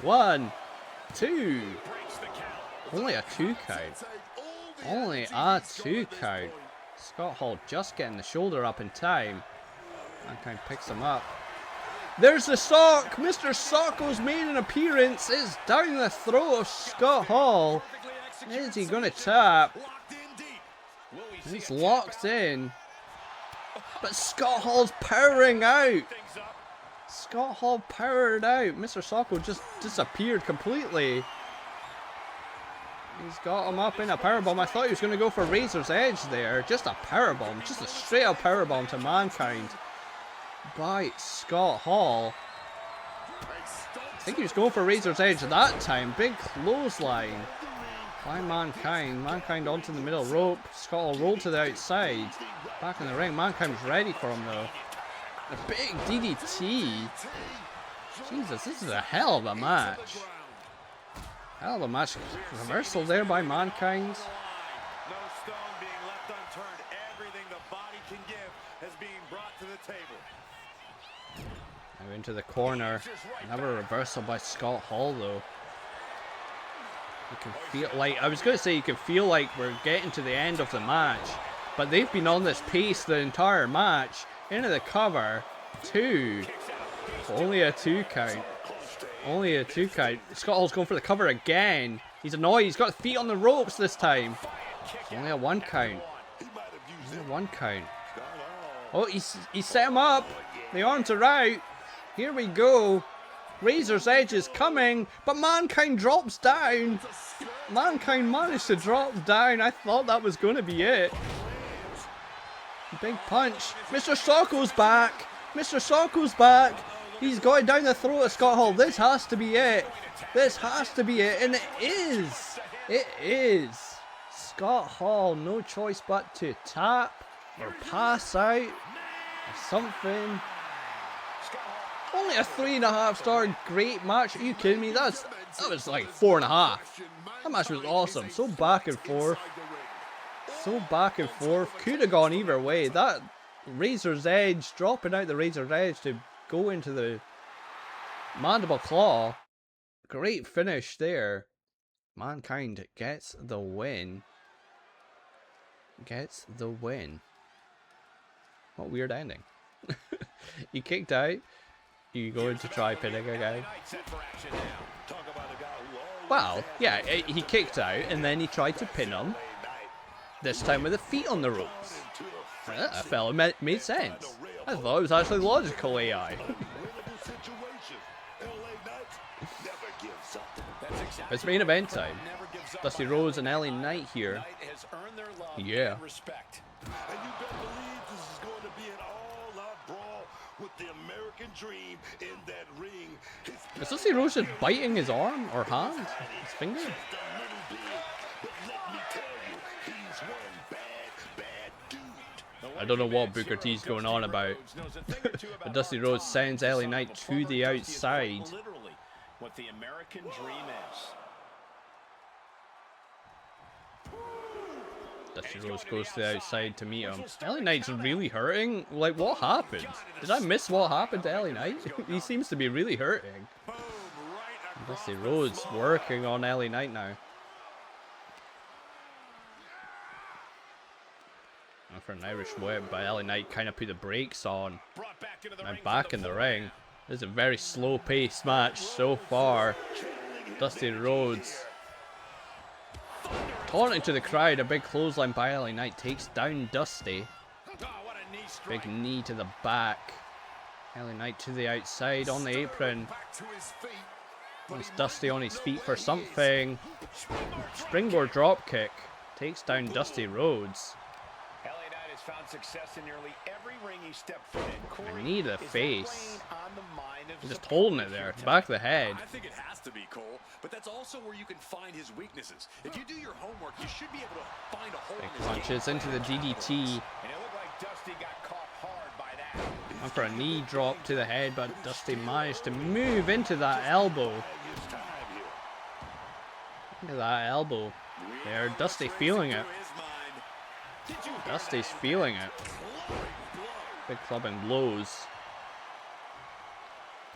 A: 1, 2. Only a 2 count. Only a 2 count. Scott Hall just getting the shoulder up in time. Mankind picks him up. There's the sock! Mr. Socko's made an appearance. It's down the throat of Scott Hall. Is he going to tap? He's locked in. But Scott Hall's powering out. Scott Hall powered out. Mr. Socko just disappeared completely. He's got him up in a powerbomb. I thought he was going to go for Razor's Edge there. Just a powerbomb. Just a straight up powerbomb to Mankind. By Scott Hall. I think he was going for Razor's Edge that time. Big clothesline by Mankind. Mankind onto the middle rope. Scott Hall rolled to the outside. Back in the ring. Mankind's ready for him though. A big DDT. Jesus, this is a hell of a match. Hell of a match. Reversal there by Mankind.
B: No stone being left unturned. Everything the body can give is being brought to the table.
A: Now into the corner. Another reversal by Scott Hall though. You can feel like, I was going to say you can feel like we're getting to the end of the match. But they've been on this pace the entire match. Into the cover. 2. Only a 2 count. Only a 2 count. Scott Hall's going for the cover again. He's annoyed. He's got feet on the ropes this time. Only a 1 count. Only a 1 count. Oh, he set him up. The arms are out. Here we go. Razor's Edge is coming, but Mankind drops down. Mankind managed to drop down. I thought that was going to be it. Big punch. Mr. Socko's back. Mr. Socko's back. He's got it down the throat of Scott Hall. This has to be it. This has to be it. And it is. It is. Scott Hall, no choice but to tap or pass out or something. Only a 3.5 star great match. Are you kidding me? That was like 4.5. That match was awesome. So back and forth. So back and forth. Could have gone either way. That Razor's Edge, dropping out the Razor's Edge to go into the Mandible Claw. Great finish there. Mankind gets the win. Gets the win. What a weird ending. You kicked out. You going to try pinning a guy? Well, yeah, he kicked out and then he tried to pin him. This time with the feet on the ropes. That fella made sense. I thought it was actually logical AI. It's main event time. Dusty Rhodes and LA Knight here. Yeah.
C: And you better believe this is going to be an all-out brawl with the American Dream in that ring.
A: Is Dusty Rhodes just biting his arm or hand? His finger? I don't know what Booker T's going on about. But Dusty Rhodes sends LA Knight to the outside.
B: What the American Dream is.
A: Dusty Rhodes goes to the outside to meet him. LA Knight's really hurting. Like, what happened? Did I miss what happened to LA Knight? He seems to be really hurting. Dusty Rhodes working on LA Knight now. For an Irish whip, but LA Knight kind of put the brakes on. Now back in the ring. This is a very slow-paced match so far. Dusty Rhodes taunting to the crowd. A big clothesline by LA Knight takes down Dusty. Big knee to the back. LA Knight to the outside on the apron. Wants Dusty on his feet for something. Springboard dropkick takes down Dusty Rhodes.
B: has found success in nearly every ring he stepped foot in. Corey,
A: Knee to the
B: is that
A: face.
B: playing on the mind of
A: He's just
B: supporters
A: holding it there,
B: here
A: the
B: tonight?
A: back of the head.
C: I think it has to be, Cole, but that's also where you can find his weaknesses. If you do your homework, you should be able to find a hole
A: Big
C: in his
A: punches
C: game
A: into the
C: plan.
A: DDT.
B: And it looked like Dusty got caught hard by that.
A: Went for a knee drop to the head, but Dusty managed to move into that elbow. Into that elbow. There, Dusty feeling it. Dusty's feeling it. Big club and blows.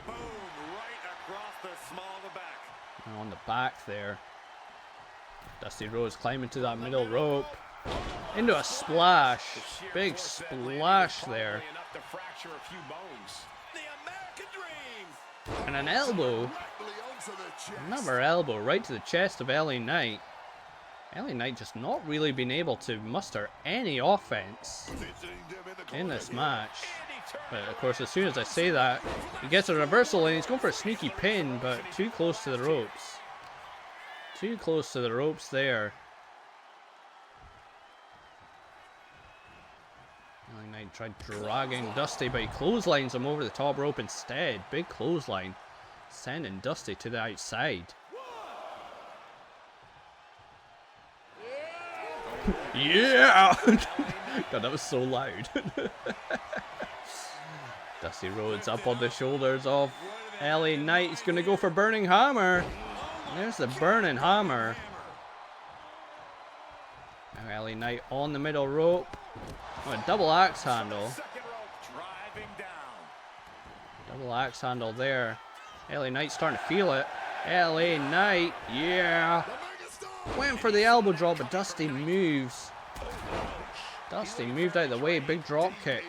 C: Boom, right across the small of the back.
A: And on the back there. Dusty Rhodes climbing to that middle rope. Into a splash. Big splash there.
B: Enough to fracture a few bones.
C: The American Dream.
A: And an elbow.
C: Directly onto the chest.
A: Another elbow right to the chest of LA Knight. LA Knight just not really been able to muster any offense in this match. But of course, as soon as I say that, he gets a reversal and he's going for a sneaky pin, but too close to the ropes. Too close to the ropes there. LA Knight tried dragging Dusty, but he clotheslines him over the top rope instead. Big clothesline, sending Dusty to the outside. Yeah! God, that was so loud. Dusty Rhodes up on the shoulders of LA Knight. He's going to go for Burning Hammer. There's the Burning Hammer. Now LA Knight on the middle rope. Oh, a double axe handle. Double axe handle there. LA Knight starting to feel it. LA Knight, yeah. Went for the elbow drop, but Dusty moves. Dusty moved out of the way. Big drop kick.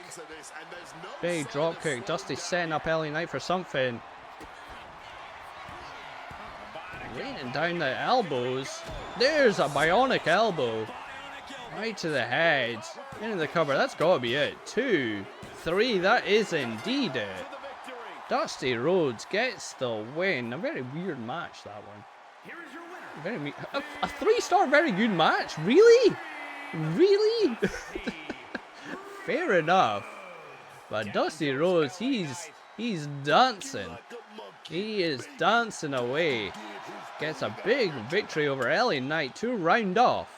A: Big drop kick. Dusty setting up LA Knight for something. Raining down the elbows. There's a bionic elbow. Right to the head. Into the cover. That's got to be it. 2, 3. That is indeed it. Dusty Rhodes gets the win. A very weird match, that one. Very a 3-star very good match? Really? Really? Fair enough. But Dusty Rhodes, he's dancing. He is dancing away. Gets a big victory over LA Knight to round off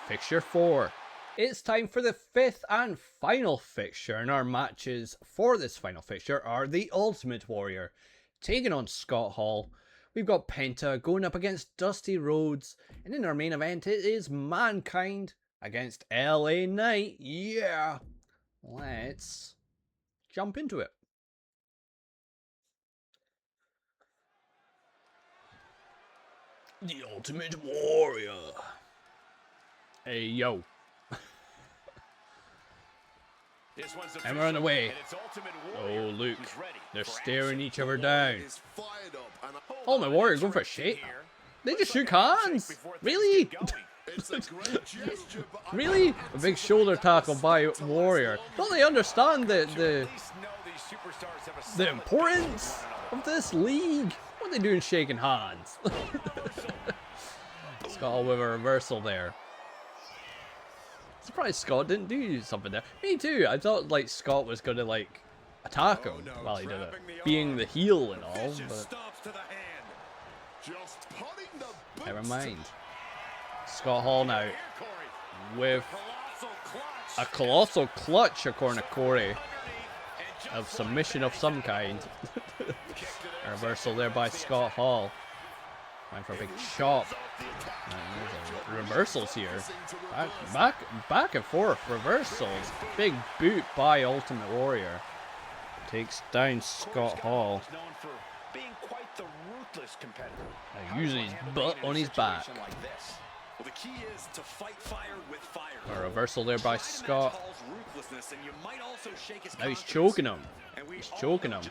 A: Fixture 4. It's time for the 5th and final fixture, and our matches for this final fixture are the Ultimate Warrior taking on Scott Hall. We've got Penta going up against Dusty Rhodes, and in our main event it is Mankind against LA Knight. Yeah! Let's jump into it. The Ultimate Warrior. Hey, yo. And we're on the way. Oh, Luke. They're staring each other down. Ultimate Warrior going for a shake. They just shook hands. Really? Really? A big shoulder tackle by Warrior. Don't they understand the importance of this league? What are they doing shaking hands? Scott with a reversal there. Surprised Scott didn't do something there. Me too. I thought like Scott was gonna like attack him while he did it, being the heel and all, but never mind. Scott Hall now with a colossal clutch, according to Corey, of submission of some kind. A reversal there by Scott Hall. Going for a big chop. Reversals here. Back and forth reversals. Big boot by Ultimate Warrior. Takes down Scott Hall. Using his butt on his back. A reversal there by Scott. Now he's choking him. He's choking him.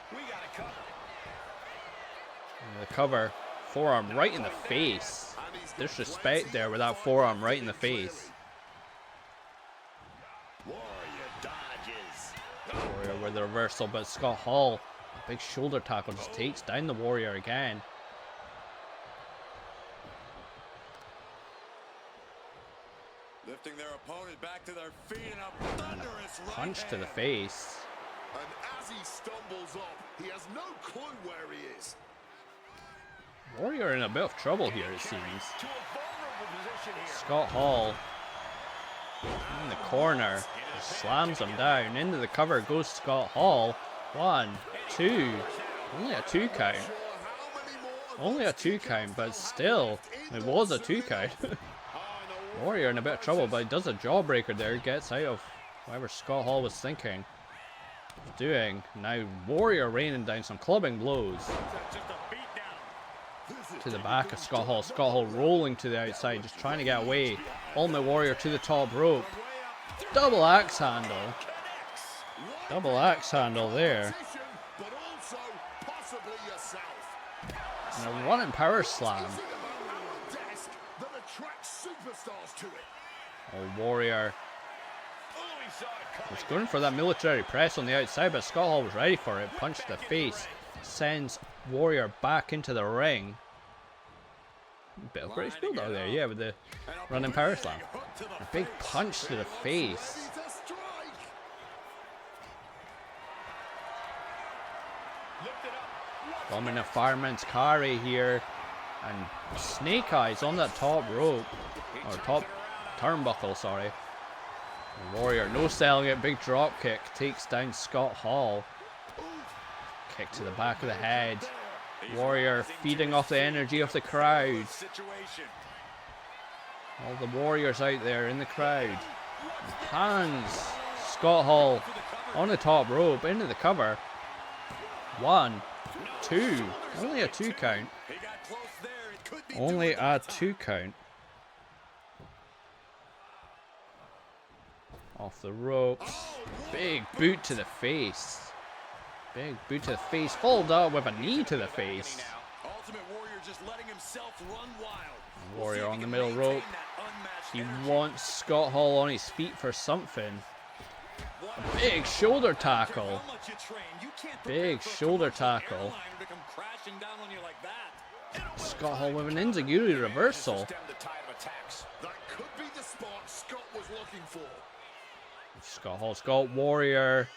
A: And the cover. Forearm right in the face. Disrespect there with that forearm right in the face. Warrior with the reversal, but Scott Hall, a big shoulder tackle, just takes down the Warrior again.
C: Lifting their opponent back to their feet and a
A: punch to the face.
C: And as he stumbles up, he has no clue where he is.
A: Warrior in a bit of trouble here, it seems. Scott Hall in the corner, slams him down. Into the cover goes Scott Hall. 1, 2, only a 2 count. Only a 2 count, but still, it was a 2 count. Warrior in a bit of trouble, but he does a jawbreaker there, gets out of whatever Scott Hall was thinking of doing. Now Warrior raining down some clubbing blows to the back of Scott Hall. Scott Hall rolling to the outside, just trying to get away. Ultimate Warrior to the top rope. Double axe handle. Double axe handle there. And a running power slam. Oh, Warrior was going for that military press on the outside, but Scott Hall was ready for it. Punch to the face. Sends Warrior back into the ring. Bit of British build out there, yeah, with the running power slam. A big punch to the face. Coming a fireman's carry here. And Snake Eyes on that top rope. Or top turnbuckle, sorry. Warrior no selling it. Big drop kick. Takes down Scott Hall. Kick to the back of the head. Warrior feeding off the energy of the crowd. All the Warriors out there in the crowd. Hands. Scott Hall on the top rope. Into the cover. 1, 2. Only a 2 count. Only a 2 count. Off the ropes. Big boot to the face. Big boot to the face. Followed up with a knee to the face. Warrior on the middle rope. He wants Scott Hall on his feet for something. A big shoulder tackle. Big shoulder tackle. Scott Hall with an enziguri reversal. Scott Hall's got Warrior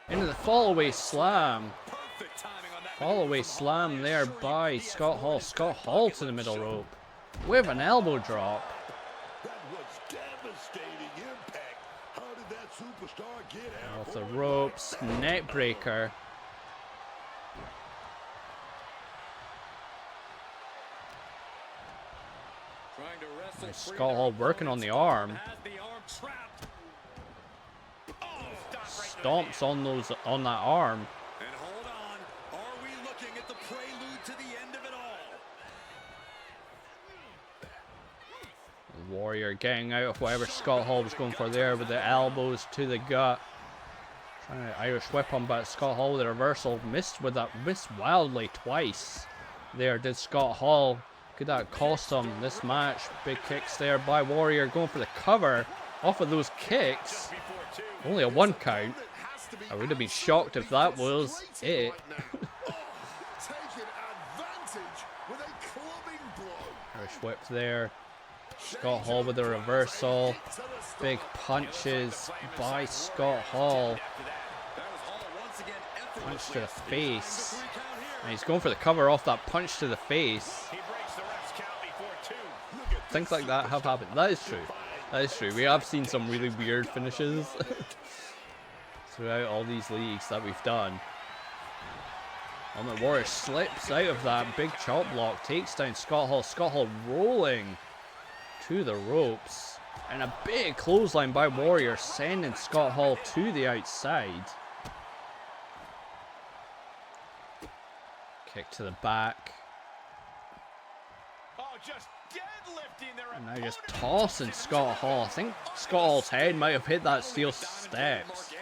A: into the fall-away slam. Fall-away slam there by Scott Hall. Scott Hall to the middle rope with an elbow drop. Off the ropes, neck breaker. Scott Hall working on the arm. Stomps on that arm.
B: And hold on, are we looking at the prelude to the end of it all?
A: Warrior getting out of whatever Scott Hall was going for there with the elbows to the gut. Trying to Irish whip him, but Scott Hall with a reversal. Missed wildly twice. There did Scott Hall. Could that cost him this match? Big kicks there by Warrior, going for the cover off of those kicks. Only a 1 count. I would have been shocked if that was it. Irish whip there. Scott Hall with a reversal. Big punches by Scott Hall. Punch to the face. And he's going for the cover off that punch to the face. Things like that have happened. That is true. That is true. We have seen some really weird finishes throughout all these leagues that we've done. Ultimate Warrior slips out of that big chop block, takes down Scott Hall. Scott Hall rolling to the ropes. And a big clothesline by Warrior, sending Scott Hall to the outside. Kick to the back. And now just tossing Scott Hall. I think Scott Hall's head might have hit that steel steps.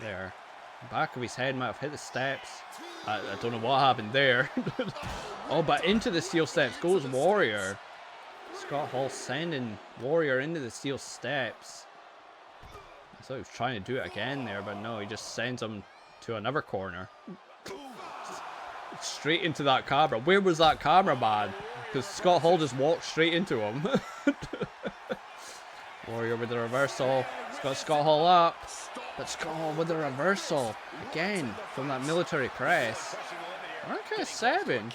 A: There. The back of his head might have hit the steps. I don't know what happened there. Oh, but into the steel steps goes Warrior. Scott Hall sending Warrior into the steel steps. I thought he was trying to do it again there, but no, he just sends him to another corner. Straight into that camera. Where was that camera, man? Because Scott Hall just walked straight into him. Warrior with the reversal. It's got Scott Hall up. But Scott Hall with a reversal again from that military press. Rank of 7.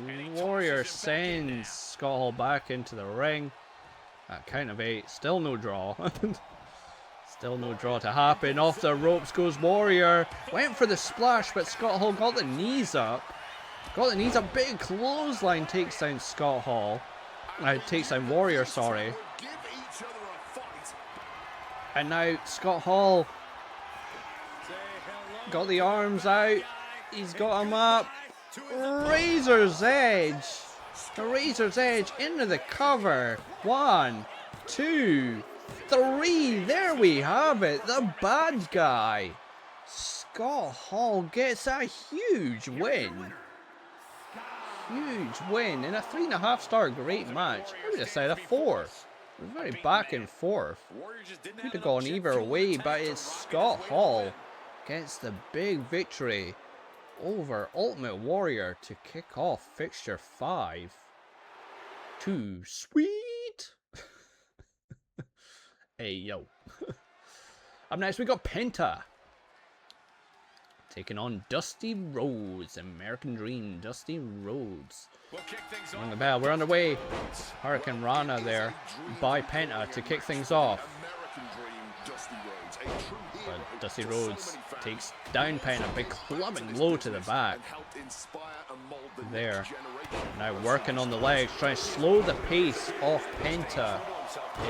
A: The Warrior sends Scott Hall back into the ring. At count of 8, still no draw. Still no draw to happen. Off the ropes goes Warrior. Went for the splash, but Scott Hall got the knees up. Got the knees up. Big clothesline takes down Scott Hall. Takes down Warrior, sorry. And now Scott Hall got the arms out. He's got him up. Razor's Edge. The Razor's Edge into the cover. 1, 2, 3. There we have it. The bad guy. Scott Hall gets a huge win. Huge win in a 3.5-star great match. I would have said a 4. It was very back and forth. Could have gone either way, but it's Scott Hall gets the big victory over Ultimate Warrior to kick off Fixture 5. Too sweet. Hey, yo. Up next, we got Penta taking on Dusty Rhodes. American Dream, Dusty Rhodes. On the bell, we're on the way. Hurricane Rana there by Penta to kick things off. But Dusty Rhodes takes down Penta, big clubbing blow to the back. There. Now working on the legs, trying to slow the pace off Penta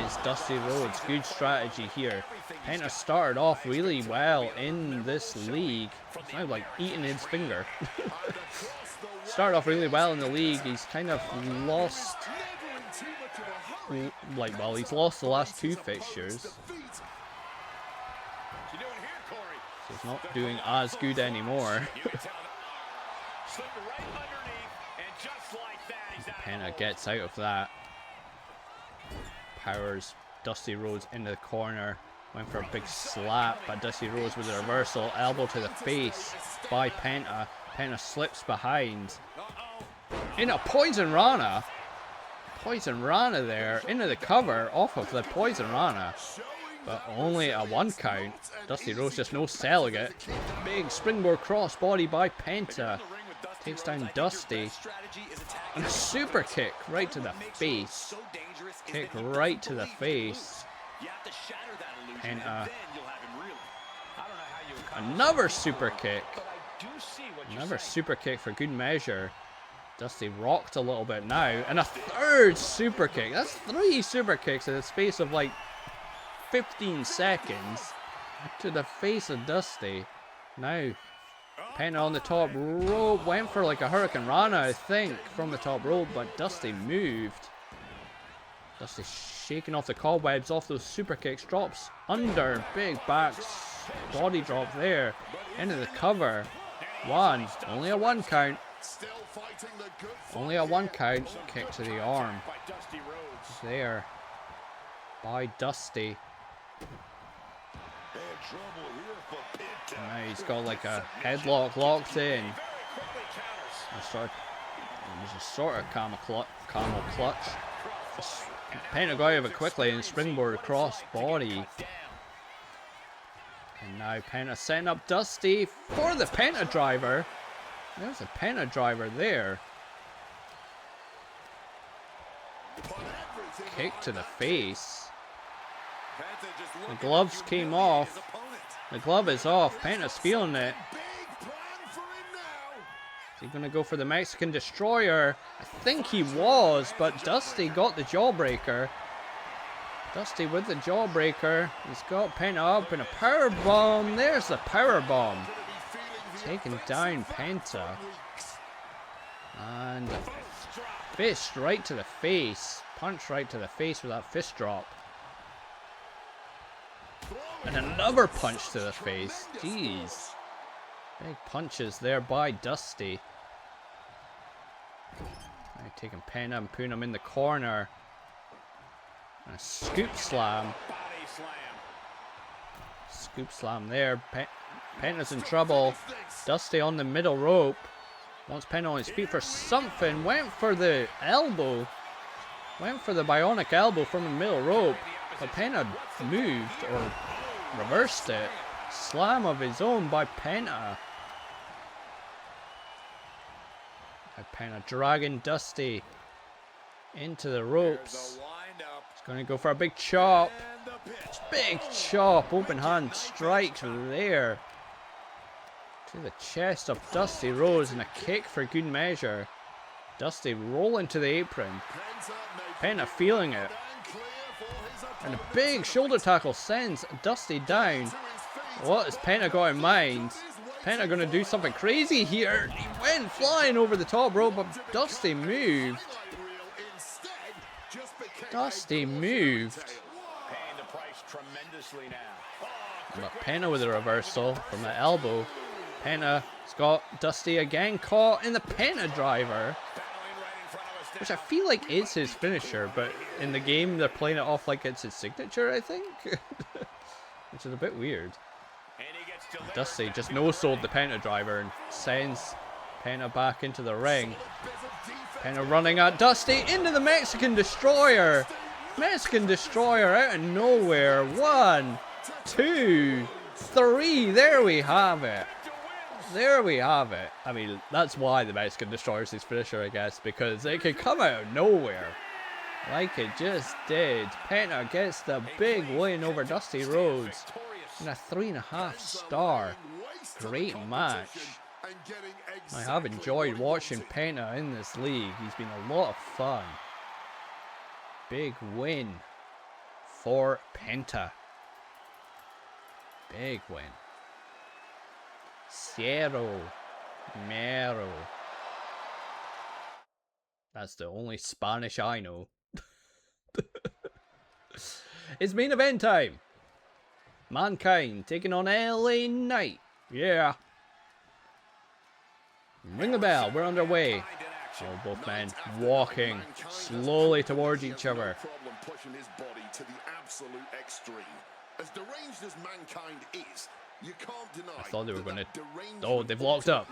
A: is Dusty Rhodes. Good strategy here. Penta started off really well in this league. It's now like eating his finger. Started off really well in the league. He's kind of lost, he's lost the last 2 fixtures. So he's not doing as good anymore. Penta gets out of that. Powers Dusty Rhodes into the corner. Went for a big slap, but Dusty Rhodes with a reversal. Elbow to the face by Penta. Penta slips behind. In a Poison Rana. Poison Rana there. Into the cover off of the Poison Rana. But only a 1 count. Dusty Rhodes just no selling it. Big springboard crossbody by Penta. Takes down Dusty. And a super kick right to the face. Kick right to the face. Penta. Another super kick. Another super kick for good measure. Dusty rocked a little bit now. And a 3rd super kick. That's 3 super kicks in the space of like 15 seconds to the face of Dusty. Now Penta on the top rope. Went for like a Hurricane Rana, I think, from the top rope, but Dusty moved. Dusty shaking off the cobwebs off those super kicks. Drops under. Big back body drop there. Into the cover. 1. Only a 1 count. Only a 1 count. Kick to the arm. There. By Dusty. Now he's got like a headlock locked in. There's a sort of camel clutch. Penta got out of it quickly and springboard across body. And now Penta setting up Dusty for the Penta driver. There's a Penta driver there. Kick to the face. The gloves came off. The glove is off. Penta's feeling it. Is he going to go for the Mexican Destroyer? I think he was, but Dusty got the Jawbreaker. Dusty with the Jawbreaker. He's got Penta up in a power bomb. There's the power bomb. Taking down Penta. And a fist right to the face. Punch right to the face with that fist drop. And another punch to the face. Jeez. Big punches there by Dusty. Now taking Penta and putting him in the corner. And a scoop slam. Scoop slam there. Penta's in trouble. Dusty on the middle rope. Wants Penta on his feet for something. Went for the elbow. Went for the bionic elbow from the middle rope. But Penta moved or reversed it. Slam of his own by Penta. Penta dragging Dusty into the ropes. He's going to go for a big chop. Big chop. Open hand strikes there. To the chest of Dusty Rhodes and a kick for good measure. Dusty rolling to the apron. Penta feeling it. And a big shoulder tackle sends Dusty down. What has Penta got in mind? Penta going to do something crazy here. He went flying over the top rope, but Dusty moved. Dusty moved. But Penta with a reversal from the elbow. Penta's got Dusty again caught in the Penta driver, which I feel like is his finisher, but in the game they're playing it off like it's his signature, I think. Which is a bit weird. Dusty just no-sold the Penta driver and sends Penta back into the ring. Penta running at Dusty into the Mexican Destroyer. Mexican Destroyer out of nowhere. 1, 2, 3. There we have it. There we have it. I mean, that's why the Mexican Destroyer is his finisher, I guess, because it could come out of nowhere. Like it just did. Penta gets the big win over Dusty Rhodes. And a 3.5 star. Great match. I have enjoyed watching Penta in this league. He's been a lot of fun. Big win for Penta. Big win. Cero Mero. That's the only Spanish I know. It's main event time. Mankind taking on LA Knight. Yeah. Ring the bell. We're underway. Oh, both men walking slowly towards each other.
C: Pushing his body to the absolute extreme. As deranged as Mankind is, you can't deny.
A: I thought they were going to. Oh, they've locked up.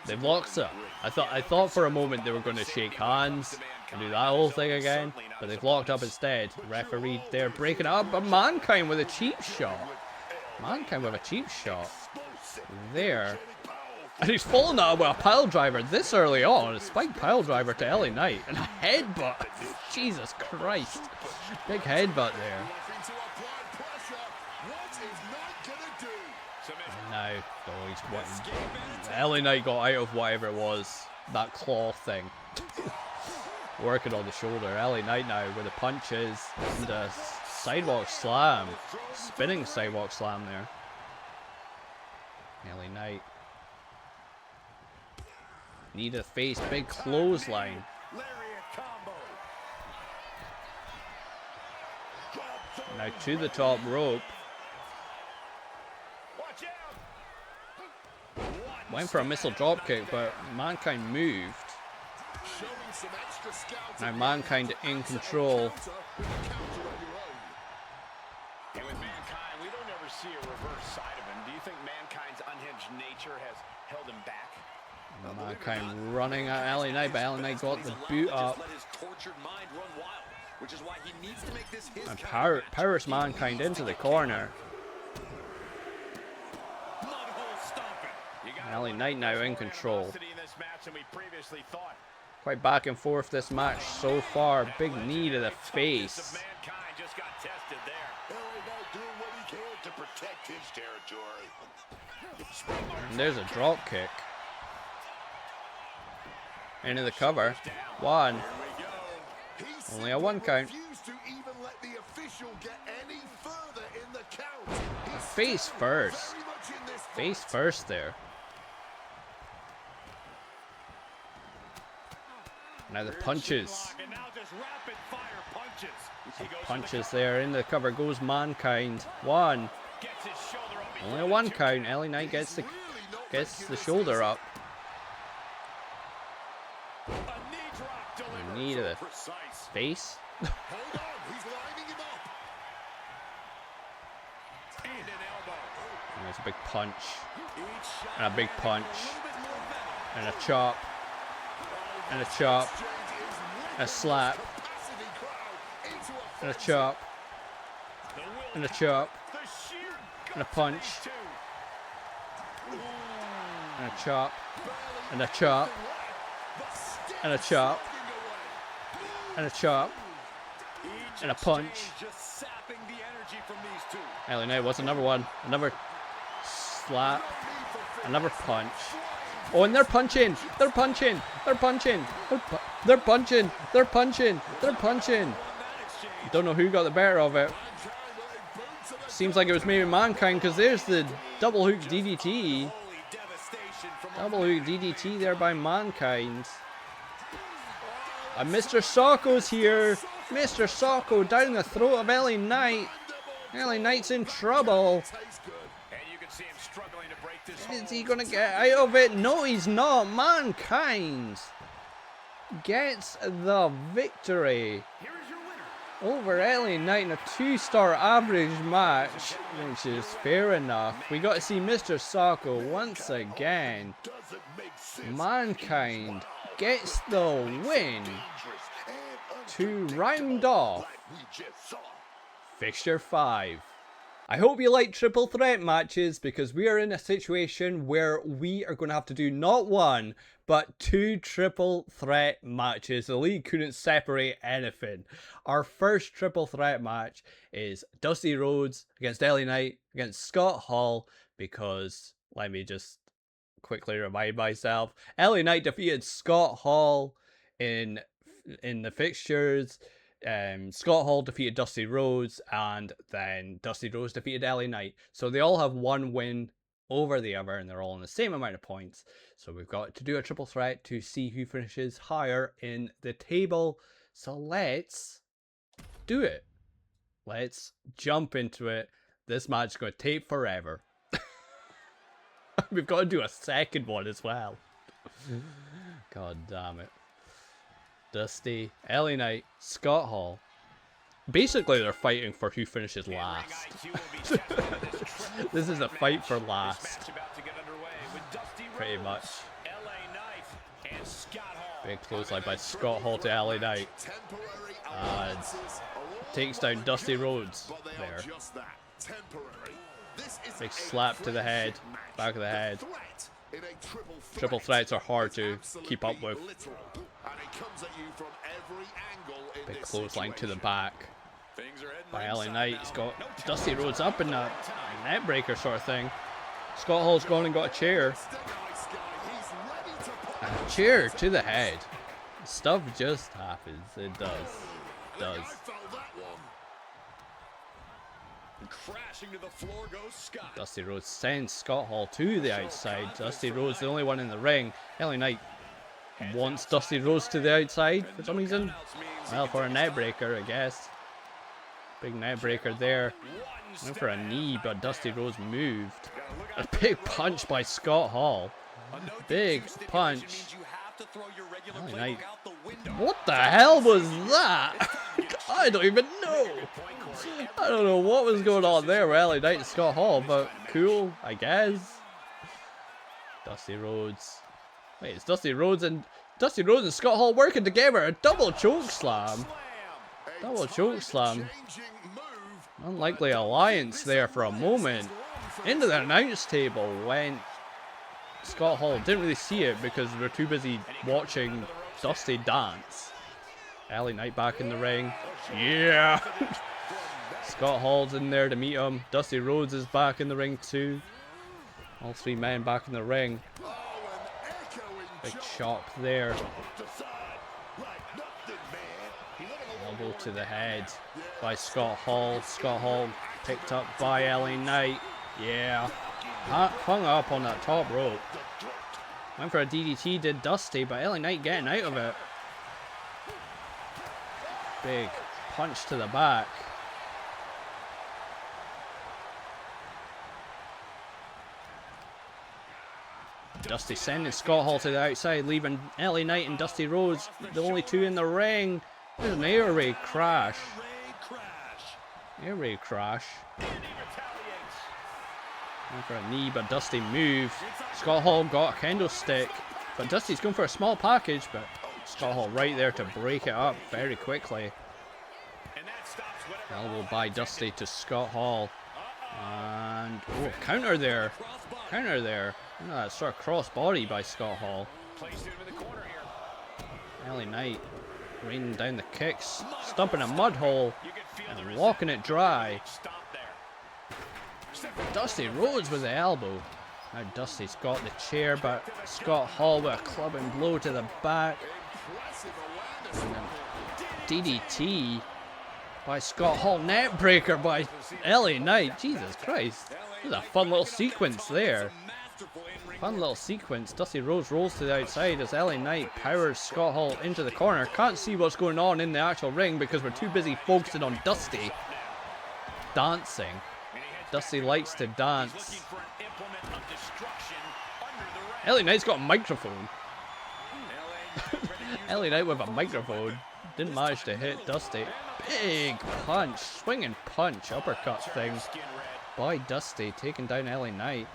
A: They've locked up. I thought for a moment they were going to shake hands and do that whole thing again, but they've locked up instead. Referee there breaking it up, but Mankind with a cheap shot. Mankind with a cheap shot there. And he's fallen out with a pile driver this early on. A spiked pile driver to LA Knight. And a headbutt. Jesus Christ. Big headbutt there. And now, oh, he's what? LA Knight got out of whatever it was. That claw thing. Working on the shoulder. LA Knight now with the punches. And a sidewalk slam. Spinning sidewalk slam there. LA Knight. Need to face big clothesline. Now to the top rope. Went for a missile dropkick, but Mankind moved. Now Mankind in control.
B: And with Mankind, we don't ever see a reverse side of him. Do you think Mankind's unhinged nature has held him back?
A: Mankind running at LA Knight, but LA Knight got the boot up. And powers Mankind into the corner. LA Knight now in control. Quite back and forth this match so far. Big knee to the face. And there's a drop kick. Into the cover. 1. Only a 1 count. Face first. Face first there. Now the punches. Punches there. In the cover goes Mankind. 1. Only a 1 count. LA Knight gets the shoulder up. Knee to the face. And there's a big punch. And a big punch. And a chop. And a chop. And a slap. And a chop. And a chop. And a punch. And a chop. And a chop. And a chop. And a chop. And a punch. LA Knight wants another one. Another slap. Another punch. Oh, and they're punching. They're punching. They're punching. They're punching. They're punching. They're punching. Don't know who got the better of it. Seems like it was maybe Mankind, because there's the double hook DDT. Double hook DDT there by Mankind. And Mr. Socko's here. Mr. Socko down the throat of LA Knight. LA Knight's in trouble. Is he gonna get out of it? No, he's not. Mankind gets the victory over LA Knight in a 2-star average match, which is fair enough. We got to see Mr. Socko once again. Mankind gets the win to round off Fixture 5. I hope you like triple threat matches, because we are in a situation where we are going to have to do not one, but 2 triple threat matches. The league couldn't separate anything. Our first triple threat match is Dusty Rhodes against LA Knight against Scott Hall, because, let me just quickly remind myself, LA Knight defeated Scott Hall in the fixtures. Scott Hall defeated Dusty Rhodes, and then Dusty Rhodes defeated LA Knight. So they all have one win over the other, and they're all in the same amount of points. So we've got to do a triple threat to see who finishes higher in the table. So let's do it. Let's jump into it. This match is going to take forever. We've got to do a second one as well. God damn it. Dusty, LA Knight, Scott Hall. Basically, they're fighting for who finishes last. This is a fight for last. Pretty much. Big clothesline by Scott Hall to LA Knight. And takes down Dusty Rhodes there. Big slap to the head, back of the head. Triple threats are hard to keep up with. Big clothesline to the back by LA Knight. He's got Dusty Rhodes up in a net breaker sort of thing. Scott Hall's gone and got a chair. A chair to the head. Stuff just happens. It does. Crashing to the floor goes Scott. Dusty Rhodes sends Scott Hall to the outside. Dusty Rhodes the only one in the ring. LA Knight wants Dusty Rhodes to the outside for some reason. Well, for a net breaker, I guess. Big net breaker there. Went for a knee, but Dusty Rhodes moved. A big punch by Scott Hall. Big punch. LA Knight. What the hell was that? I don't even know. I don't know what was going on there with LA Knight and Scott Hall, but cool, I guess. Dusty Rhodes. Wait, it's Dusty Rhodes and Scott Hall working together. A double choke slam. Double choke slam. Unlikely alliance there for a moment. Into the announce table went Scott Hall. Didn't really see it because we were too busy watching Dusty dance. LA Knight back in the ring. Yeah. Scott Hall's in there to meet him. Dusty Rhodes is back in the ring too. All 3 men back in the ring. Big chop there. Elbow to the head by Scott Hall. Scott Hall picked up by LA Knight. Yeah. Hung up on that top rope. Went for a DDT, did Dusty, but LA Knight getting out of it. Big punch to the back. Dusty sending Scott Hall to the outside, leaving LA Knight and Dusty Rhodes, the only 2 in the ring. There's an air raid crash. Air raid crash. Went for a knee, but Dusty moved. Scott Hall got a kendo stick, but Dusty's going for a small package, but Scott Hall right there to break it up very quickly. Elbow by Dusty to Scott Hall. And, oh, counter there. Counter there. Oh, that sort of cross body by Scott Hall. LA Knight raining down the kicks, stumping a mud hole, and walking it dry. Dusty Rhodes with the elbow. Now Dusty's got the chair, but Scott Hall with a clubbing blow to the back. And then DDT by Scott Hall. Net breaker by LA Knight. Jesus Christ. This is a fun little sequence there. Fun little sequence. Dusty Rhodes rolls to the outside as LA Knight powers Scott Hall into the corner. Can't see what's going on in the actual ring because we're too busy focusing on Dusty dancing. Dusty likes to dance. LA Knight's got a microphone. LA Knight with a microphone. Didn't manage to hit Dusty. Big punch. Swinging punch. Uppercut thing by Dusty. Taking down LA Knight.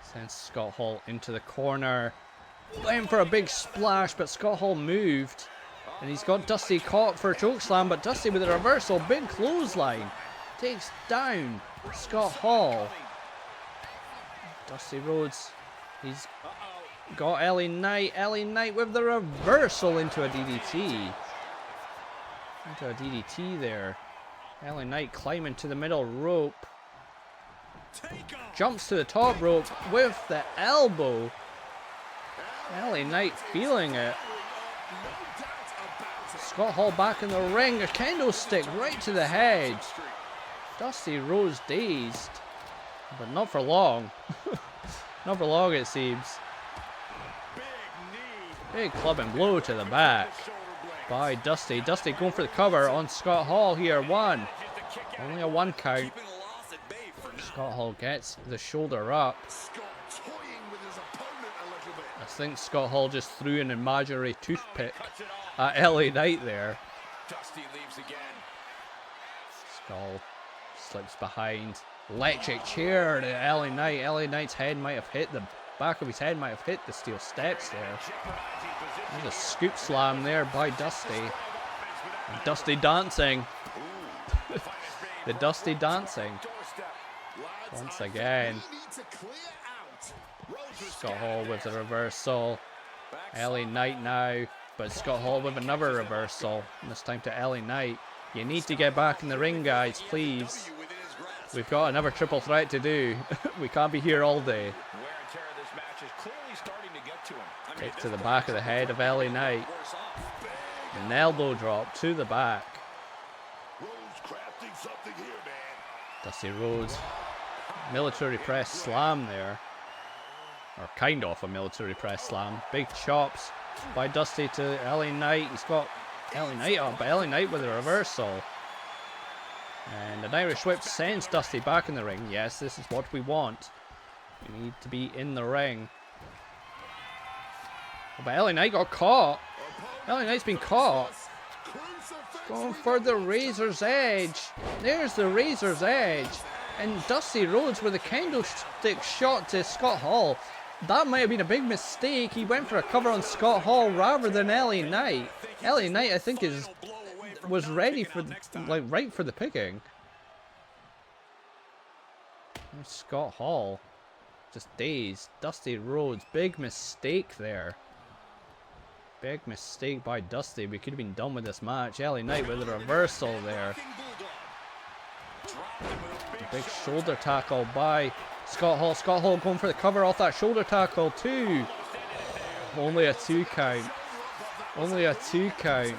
A: Sends Scott Hall into the corner. Went for a big splash, but Scott Hall moved. And he's got Dusty caught for a chokeslam, but Dusty with a reversal. Big clothesline. Takes down Scott Hall. Dusty Rhodes. He's got LA Knight. LA Knight with the reversal into a DDT. Into a DDT there. LA Knight climbing to the middle rope. Jumps to the top rope with the elbow. LA Knight feeling it. Scott Hall back in the ring. A kendo stick right to the head. Dusty Rhodes dazed. But not for long. Not for long it seems. Big club and blow to the back by Dusty. Dusty going for the cover on Scott Hall here. One. Only a one count. Scott Hall gets the shoulder up. I think Scott Hall just threw an imaginary toothpick at LA Knight there. Scott Hall slips behind. Electric chair to LA Knight. LA Knight's head might have hit the back of his head, might have hit the steel steps there. There's a scoop slam there by Dusty. And Dusty dancing. The Dusty dancing. Once again. Scott Hall with the reversal. LA Knight now. But Scott Hall with another reversal. And this time to LA Knight. You need to get back in the ring, guys, please. We've got another triple threat to do. We can't be here all day. Kick to the back of the head of LA Knight. An elbow drop to the back. Dusty Rhodes. Military press slam there. Or kind of a military press slam. Big chops by Dusty to LA Knight. He's got LA Knight up, but LA Knight with a reversal. And an Irish whip sends Dusty back in the ring. Yes, this is what we want. We need to be in the ring. Oh, but LA Knight got caught. LA Knight's been caught. Going for the Razor's Edge. There's the Razor's Edge. And Dusty Rhodes with a candlestick shot to Scott Hall. That might have been a big mistake. He went for a cover on Scott Hall rather than LA Knight. LA Knight, I think, was ready for right for the picking. There's Scott Hall, just dazed. Dusty Rhodes, big mistake there. Big mistake by Dusty. We could have been done with this match. LA Knight with a reversal there. A big shoulder tackle by Scott Hall. Scott Hall going for the cover off that shoulder tackle too. Only a 2 count. Only a 2 count.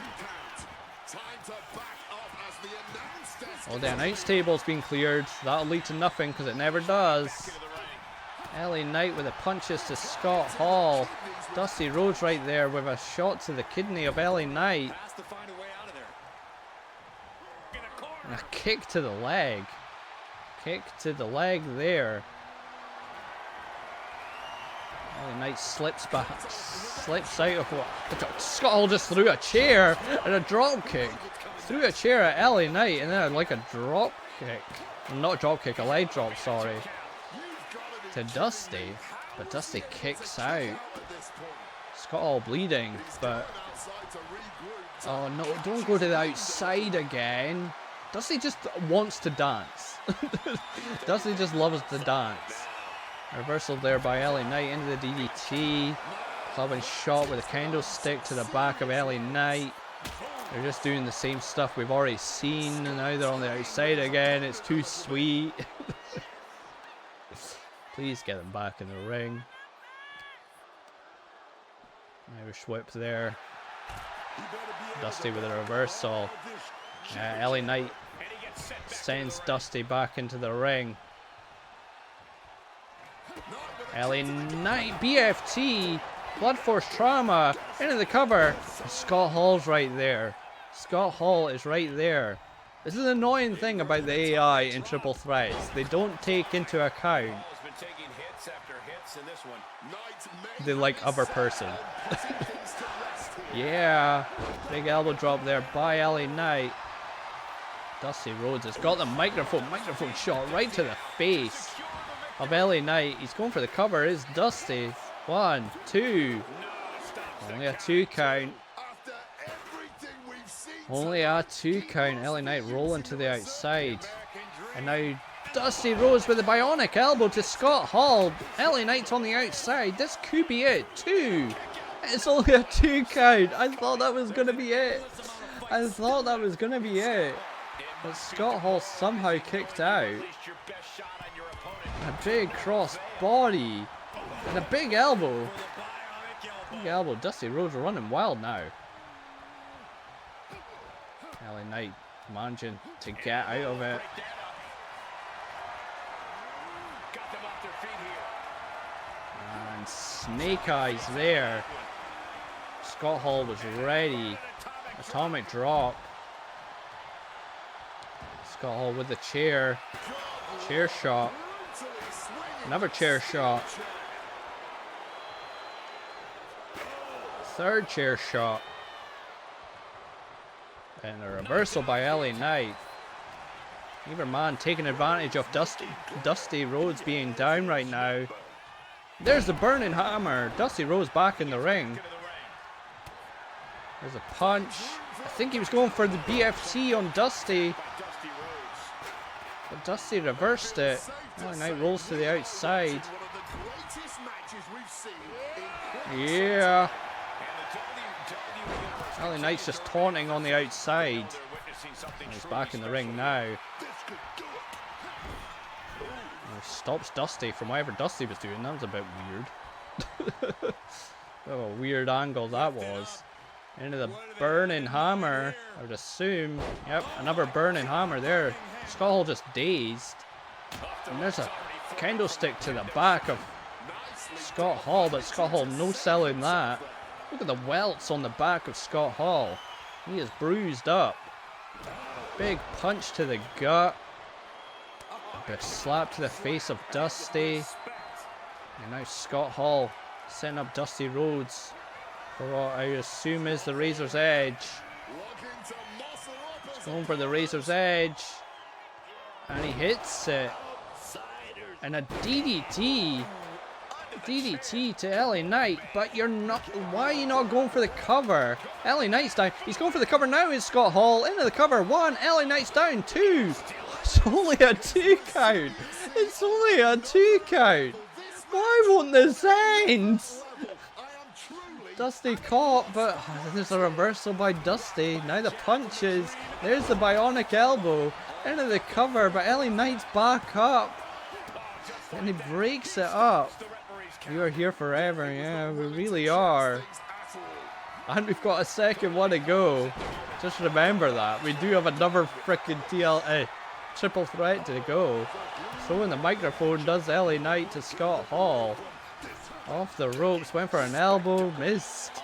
A: Oh, the announce table's been cleared. That'll lead to nothing because it never does. LA Knight with the punches to Scott Hall. Dusty Rhodes right there with a shot to the kidney of LA Knight. And a kick to the leg. Kick to the leg there. LA Knight slips back, slips out of what? Scott Hall just threw a chair and a drop kick. Threw a chair at LA Knight and then like a drop kick. Not a drop kick, a leg drop, sorry. To Dusty. But Dusty kicks out. Scott Hall bleeding, but... Oh no, don't go to the outside again. Dusty just wants to dance. Dusty just loves to dance. Reversal there by LA Knight into the DDT. Club and shot with a candlestick to the back of LA Knight. They're just doing the same stuff we've already seen, and now they're on the outside again. It's too sweet. Please get them back in the ring. Irish whip there. Dusty with a reversal. LA Knight sends Dusty back into the ring. LA Knight, BFT, Blood Force Trauma, into the cover. Scott Hall's right there. Scott Hall is right there. This is the annoying thing about the AI in triple threats. They don't take into account the other person. Yeah, big elbow drop there by LA Knight. Dusty Rhodes has got the microphone shot right to the face of LA Knight. He's going for the cover. It's Dusty. 1, 2. Only a 2 count. Only a 2 count. LA Knight rolling to the outside. And now Dusty Rhodes with the bionic elbow to Scott Hall. LA Knight's on the outside. This could be it. 2. It's only a 2 count. I thought that was going to be it. But Scott Hall somehow kicked out. A big cross body. And a big elbow. Dusty Rhodes running wild now. LA Knight managing to get out of it. And Snake Eyes there. Scott Hall was ready. Atomic drop. Scott Hall with the chair. Chair shot. Another chair shot. Third chair shot. And a reversal by LA Knight. Either man taking advantage of Dusty Rhodes being down right now. There's the burning hammer. Dusty Rhodes back in the ring. There's a punch. I think he was going for the BFT on Dusty. But Dusty reversed it. LA Knight rolls to the outside. Yeah. LA Knight's just taunting on the outside. And he's back in the ring now. He stops Dusty from whatever Dusty was doing. That was a bit weird. Oh, a weird angle that was. Into the burning hammer, I would assume. Yep, another burning hammer there. Scott Hall just dazed. And there's a candlestick to the back of Scott Hall, but Scott Hall no selling that. Look at the welts on the back of Scott Hall. He is bruised up. Big punch to the gut. A big slap to the face of Dusty. And now Scott Hall setting up Dusty Rhodes for what I assume is the Razor's Edge. He's going for the Razor's Edge. And he hits it. And a DDT. DDT to LA Knight, but you're not. Why are you not going for the cover? LA Knight's down. He's going for the cover now. Is Scott Hall into the cover? 1. LA Knight's down. 2. It's only a 2 count. It's only a 2 count. Why won't this end? Dusty caught, but there's a reversal by Dusty. Now the punches. There's the bionic elbow into the cover, but LA Knight's back up, and he breaks it up. You are here forever, yeah, we really are. And we've got a second one to go. Just remember that. We do have another freaking triple threat to go. Throwing the microphone does LA Knight to Scott Hall. Off the ropes, went for an elbow, missed.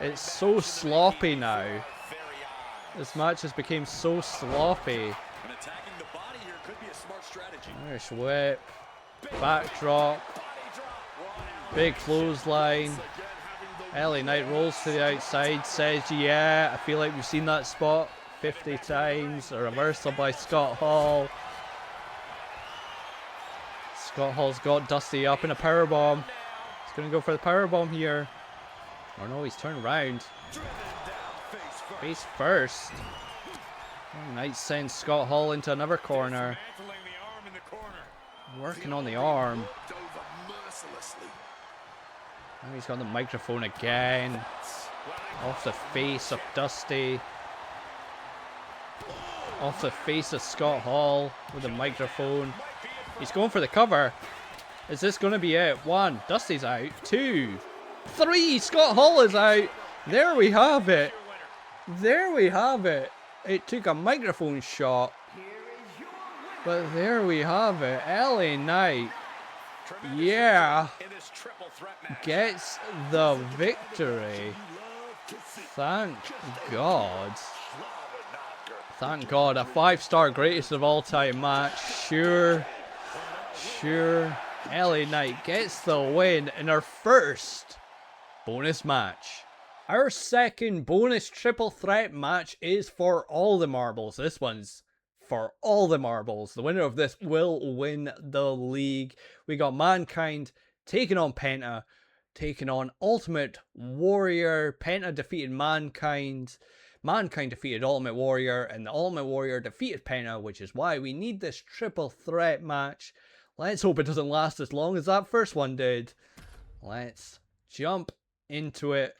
A: It's so sloppy now. This match has become so sloppy. Irish whip. Backdrop. Big clothesline. LA Knight rolls to the outside, says, yeah, I feel like we've seen that spot 50 times. A reversal by Scott Hall. Scott Hall's got Dusty up in a powerbomb. He's going to go for the powerbomb here. Oh no, he's turned around. Face first. Oh, nice send Scott Hall into another corner. Working on the arm. Now he's got the microphone again. Off the face of Dusty. Off the face of Scott Hall with the microphone. He's going for the cover. Is this going to be it? 1. Dusty's out. 2. 3. Scott Hall is out. There we have it. There we have it. It took a microphone shot. But there we have it. LA Knight. Yeah. Gets the victory. Thank God. Thank God. A 5-star greatest of all time match. Sure. LA Knight gets the win in our first bonus match. Our second bonus triple threat match is for all the marbles. This one's for all the marbles. The winner of this will win the league. We got Mankind taking on Penta, taking on Ultimate Warrior. Penta defeated Mankind. Mankind defeated Ultimate Warrior, and the Ultimate Warrior defeated Penta, which is why we need this triple threat match. Let's hope it doesn't last as long as that first one did. Let's jump into it.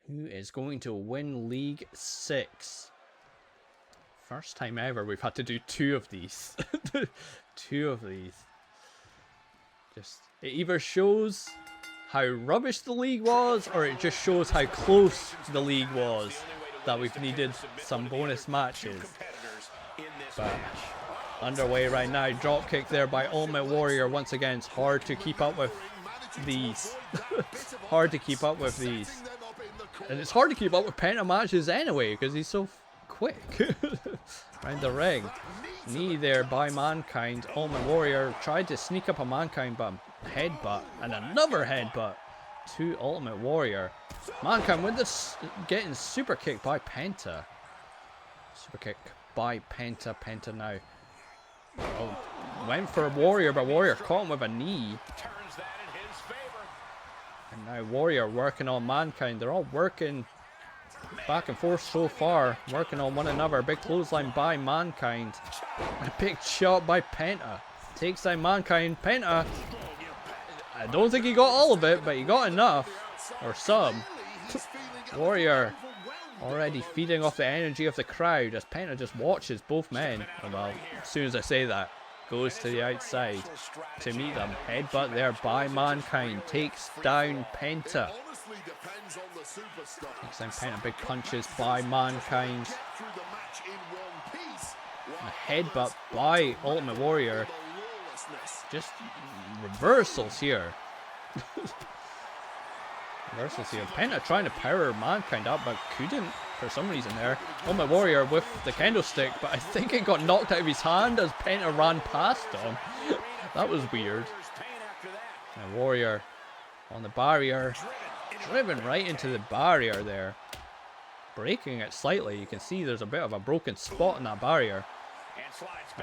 A: Who is going to win League 6? First time ever we've had to do 2 of these. 2 of these. Just, it either shows how rubbish the league was, or it just shows how close the league was, that we've needed some bonus matches. But underway right now. Drop kick there by Ultimate Warrior. Once again, it's hard to keep up with these. Hard to keep up with these. And it's hard to keep up with Penta matches anyway, because he's so quick. Around the ring. Knee there by Mankind. Ultimate Warrior tried to sneak up on Mankind, but headbutt. And another headbutt to Ultimate Warrior. Mankind with this getting super kicked by Penta. Super kick by Penta. Penta now. Oh, went for Warrior, but Warrior caught him with a knee. And now Warrior working on Mankind. They're all working back and forth so far. Working on one another. Big clothesline by Mankind. A big shot by Penta. Takes down Mankind. Penta. I don't think he got all of it, but he got enough. Or some. Warrior already feeding off the energy of the crowd as Penta just watches both men. Well, as soon as I say that, goes to the outside to meet them. Headbutt there by Mankind. Takes down Penta. Takes down Penta. Big punches by Mankind. A headbutt by Ultimate Warrior. Just reversals here. Reversals here. Penta trying to power Mankind up, but couldn't for some reason there. Ultimate Warrior with the candlestick, but I think it got knocked out of his hand as Penta ran past him. That was weird. And Warrior on the barrier. Driven right into the barrier there. Breaking it slightly. You can see there's a bit of a broken spot in that barrier.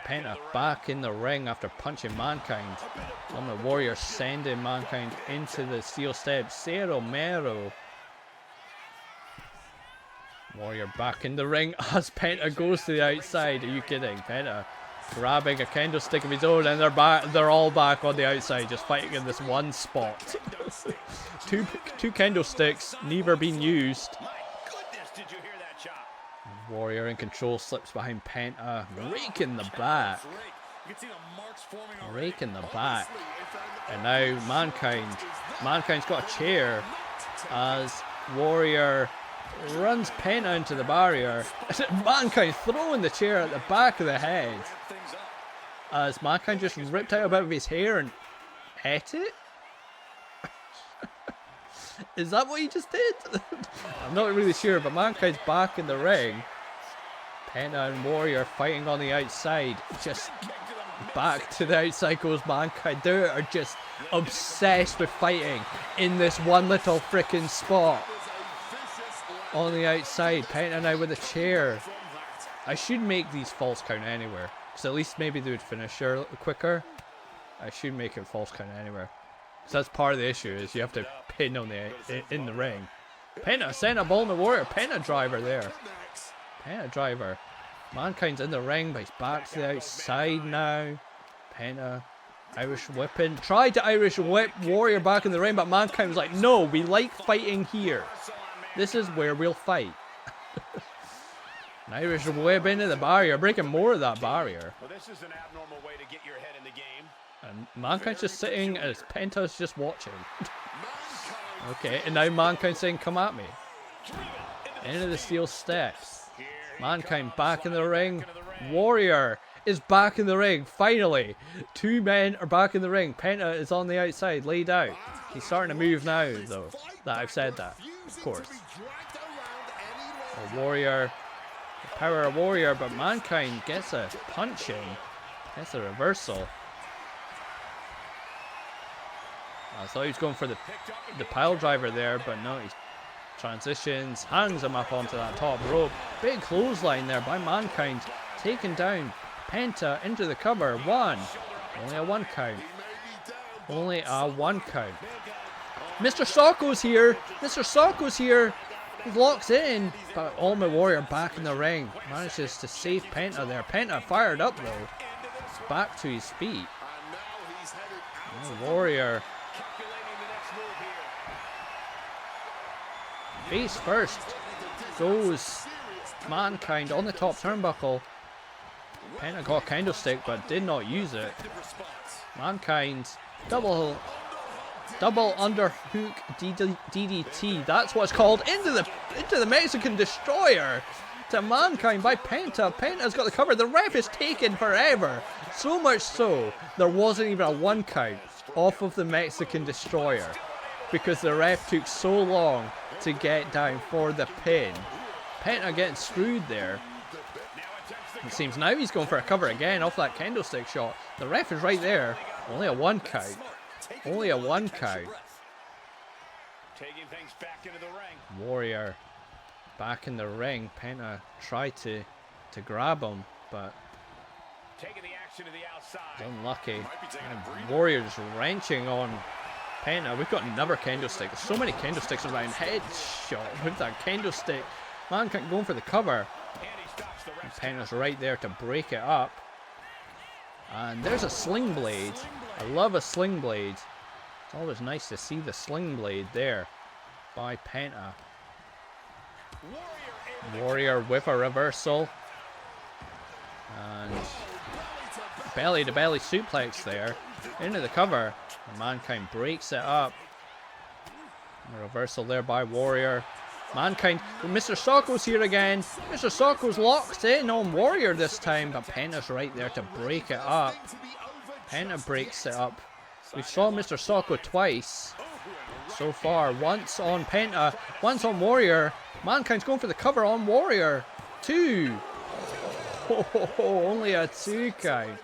A: Penta back in the ring after punching Mankind. Ultimate Warrior sending Mankind into the steel steps. Cero Mero. Warrior back in the ring as Penta goes to the outside. Are you kidding? Penta grabbing a candlestick of his own, and they're all back on the outside, just fighting in this one spot. two candlesticks, neither being used. Warrior in control, slips behind Penta, raking the back. Raking the back. And now Mankind. Mankind's got a chair as Warrior runs Penta into the barrier. Mankind throwing the chair at the back of the head as Mankind just ripped out a bit of his hair and ate it. Is that what he just did? I'm not really sure, but Mankind's back in the ring. Penta and Warrior fighting on the outside. Just back to the outside goes Mankind. They are just obsessed with fighting in this one little freaking spot. On the outside, Penta now with a chair. I should make these false count anywhere, because at least maybe they would finish her quicker. I should make it false count anywhere, because that's part of the issue, is you have to pin on in the ring. Penta sent a Ultimate Warrior. Penta driver there. Penta driver. Mankind's in the ring, but he's back to the outside now. Penta. Irish whipping. Tried to Irish whip Warrior back in the ring, but Mankind was like, no, we like fighting here. This is where we'll fight. An Irish whip into the barrier, breaking more of that barrier.
B: Well, this is an abnormal way to get your head in the game.
A: And Mankind's just sitting as Penta's just watching. Okay, and now Mankind's saying, come at me. Into the steel steps. Mankind back in the ring. Warrior is back in the ring, finally. Two men are back in the ring. Penta is on the outside, laid out. He's starting to move now, though, that I've said that, of course. A Warrior, the power of Warrior, but Mankind gets a punch in, gets a reversal. I thought he was going for the pile driver there, but no, he transitions, hangs him up onto that top rope. Big clothesline there by Mankind, taken down. Penta into the cover. One. Only a 1 count. Only a 1 count. Mr. Socko's here. Mr. Socko's here. He locks in. But Ultimate Warrior back in the ring. Manages to save Penta there. Penta fired up though. Back to his feet. Warrior. Face first. Goes Mankind on the top turnbuckle. Penta got a candlestick but did not use it. Mankind double underhook DDT. That's what's called into the Mexican Destroyer to Mankind by Penta. Penta's got the cover. The ref is taking forever. So much so there wasn't even a 1 count off of the Mexican Destroyer because the ref took so long to get down for the pin. Penta getting screwed there. It seems now he's going for a cover again off that candlestick shot. The ref is right there. Only a 1 count. Only a 1 count. Warrior back in the ring. Penta tried to grab him, but unlucky. And Warrior just wrenching on Penta. We've got another candlestick. There's so many candlesticks around. Headshot with that candlestick. Mankind going for the cover. And Penta's right there to break it up. And there's a sling blade. I love a sling blade. It's always nice to see the sling blade there by Penta. Warrior with a reversal. And belly to belly suplex there. Into the cover. And Mankind breaks it up. A reversal there by Warrior. Mankind, Mr. Socko's here again. Mr. Socko's locked in on Warrior this time, but Penta's right there to break it up. Penta breaks it up. We saw Mr. Socko twice so far. Once on Penta, once on Warrior. Mankind's going for the cover on Warrior. 2. Only a 2 count.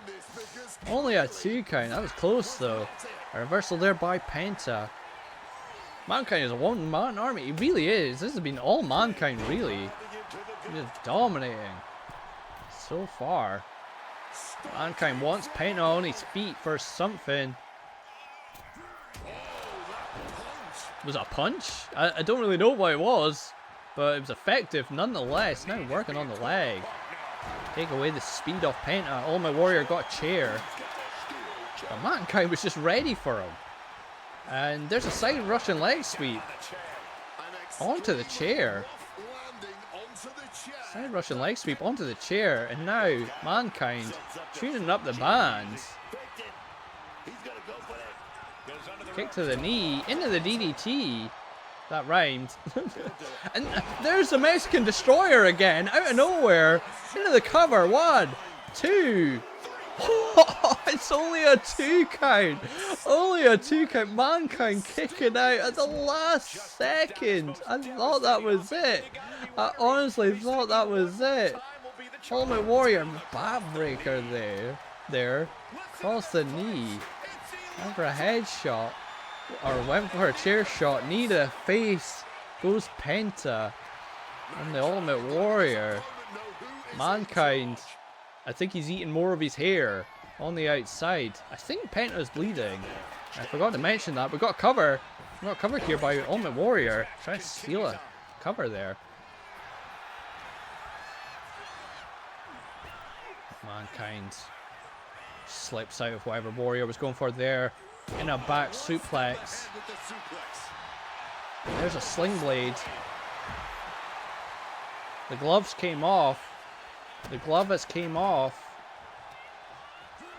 A: Only a 2 count. That was close though. A reversal there by Penta. Mankind is a one-man army. He really is. This has been all Mankind, really. He's just dominating so far. Mankind wants Penta on his feet for something. Was it a punch? I don't really know what it was, but it was effective nonetheless. Now working on the leg. Take away the speed of Penta. Oh, my Warrior got a chair. But Mankind was just ready for him. And there's a side Russian leg sweep onto the chair. Side Russian leg sweep onto the chair. And now Mankind tuning up the bands. Kick to the knee. Into the DDT. That rhymed. And there's the Mexican Destroyer again. Out of nowhere. Into the cover. 1, 2. It's only a 2 count. Only a 2 count. Mankind kicking out at the last second. I thought that was it. I honestly thought that was it. Ultimate Warrior backbreaker there. Across the knee. Went for a headshot. Or went for a chair shot. Knee to the face. Goes Penta. And the Ultimate Warrior. Mankind. I think he's eating more of his hair on the outside. I think Penta's bleeding. I forgot to mention that. We got cover Not covered here by Ultimate Warrior. Trying to steal a cover there. Mankind slips out of whatever Warrior was going for there. In a back suplex. There's a sling blade. The gloves came off. The glove has came off.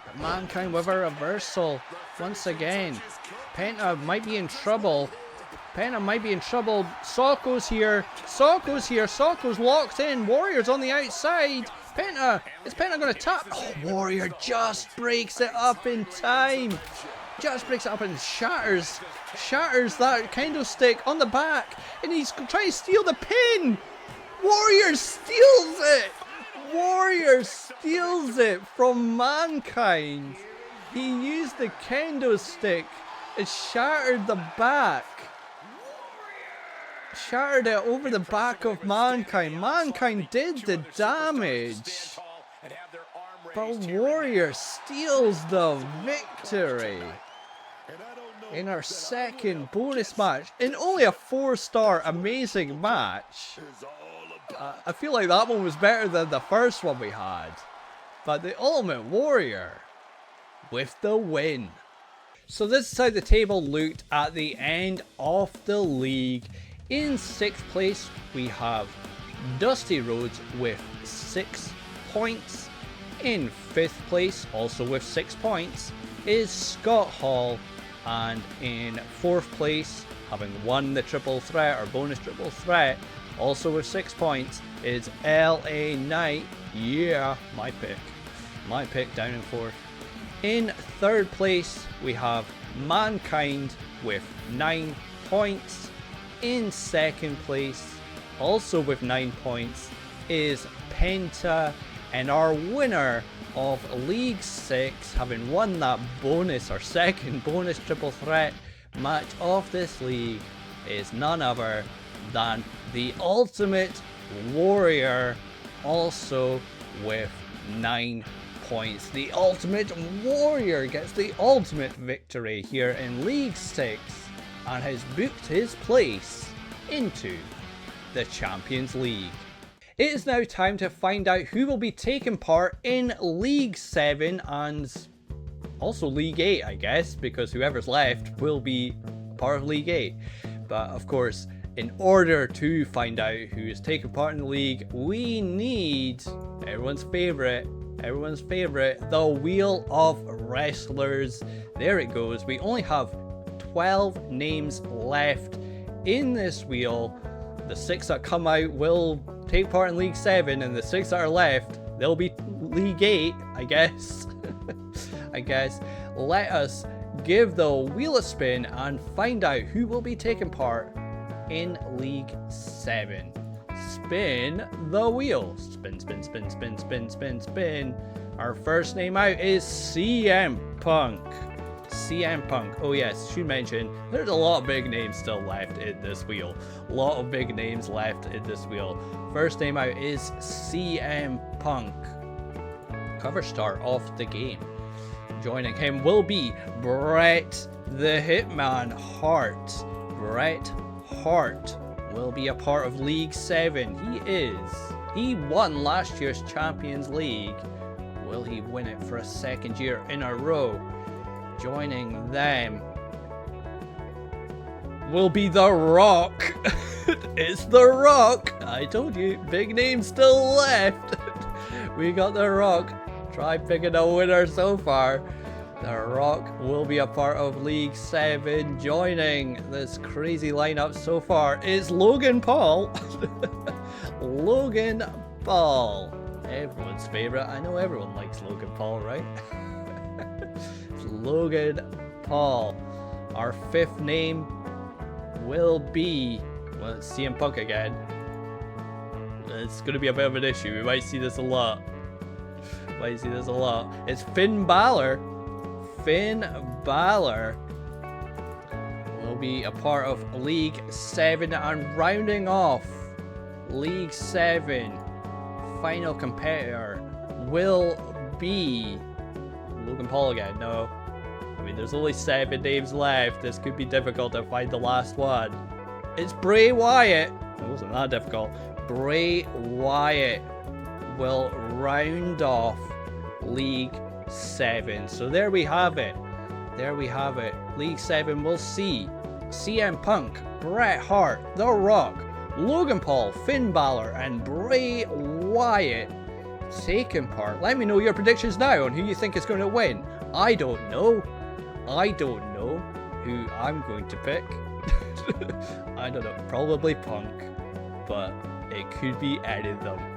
A: But Mankind with a reversal once again. Penta might be in trouble. Penta might be in trouble. Socko's here. Socko's here. Socko's locked in. Warrior's on the outside. Penta. Is Penta going to tap? Oh, Warrior just breaks it up in time. Just breaks it up and shatters that kendo stick on the back. And he's trying to steal the pin. Warrior steals it. Warrior steals it from Mankind. He used the kendo stick. It shattered the back. Shattered it over the back of Mankind. Mankind did the damage. But Warrior steals the victory in our second bonus match. In only a 4-star amazing match. I feel like that one was better than the first one we had. But the Ultimate Warrior with the win. So this is how the table looked at the end of the league. In 6th place we have Dusty Rhodes with 6 points. In 5th place, also with 6 points, is Scott Hall. And in 4th place, having won the triple threat or bonus triple threat, also with 6 points, is LA Knight. Yeah, my pick. My pick down in 4th. In 3rd place, we have Mankind with 9 points. In 2nd place, also with 9 points, is Penta. And our winner of League 6, having won that bonus or second bonus triple threat match of this league, is none other than the Ultimate Warrior, also with 9 points. The Ultimate Warrior gets the ultimate victory here in League 6 and has booked his place into the Champions League. It is now time to find out who will be taking part in League 7 and also League 8, I guess, because whoever's left will be part of League 8. But of course, in order to find out who is taking part in the league, we need everyone's favorite, the Wheel of Wrestlers. There it goes. We only have 12 names left in this wheel. The 6 that come out will take part in League 7, and the 6 that are left, they'll be League 8, I guess. Let us give the wheel a spin and find out who will be taking part in League 7. Spin the wheel. Spin, spin, spin, spin, spin, spin, spin. Our first name out is CM Punk. CM Punk. Oh yes, should mention, there's a lot of big names still left in this wheel. A lot of big names left in this wheel. First name out is CM Punk. Cover star of the game. Joining him will be Bret the Hitman Hart. Bret Hart will be a part of League 7. He won last year's Champions League. Will he win it for a second year in a row? Joining them will be The Rock. It's The Rock. I told you, big name still left. We got The Rock. Try picking a winner so far. The Rock will be a part of League 7. Joining this crazy lineup so far is Logan Paul. Logan Paul. Everyone's favorite. I know everyone likes Logan Paul, right? Logan Paul. Our 5th name will be, well, it's CM Punk again. It's going to be a bit of an issue. We might see this a lot. It's Finn Balor. Finn Balor will be a part of League 7, and rounding off League 7, final competitor will be Logan Paul again. No, I mean There's only 7 names left. This could be difficult to find the last one. It's Bray Wyatt. It wasn't that difficult. Bray Wyatt will round off League 7. So there we have it. There we have it. League 7 will see CM Punk, Bret Hart, The Rock, Logan Paul, Finn Balor, and Bray Wyatt taking part. Let me know your predictions now on who you think is going to win. I don't know. I don't know who I'm going to pick. I don't know. Probably Punk, but it could be any of them.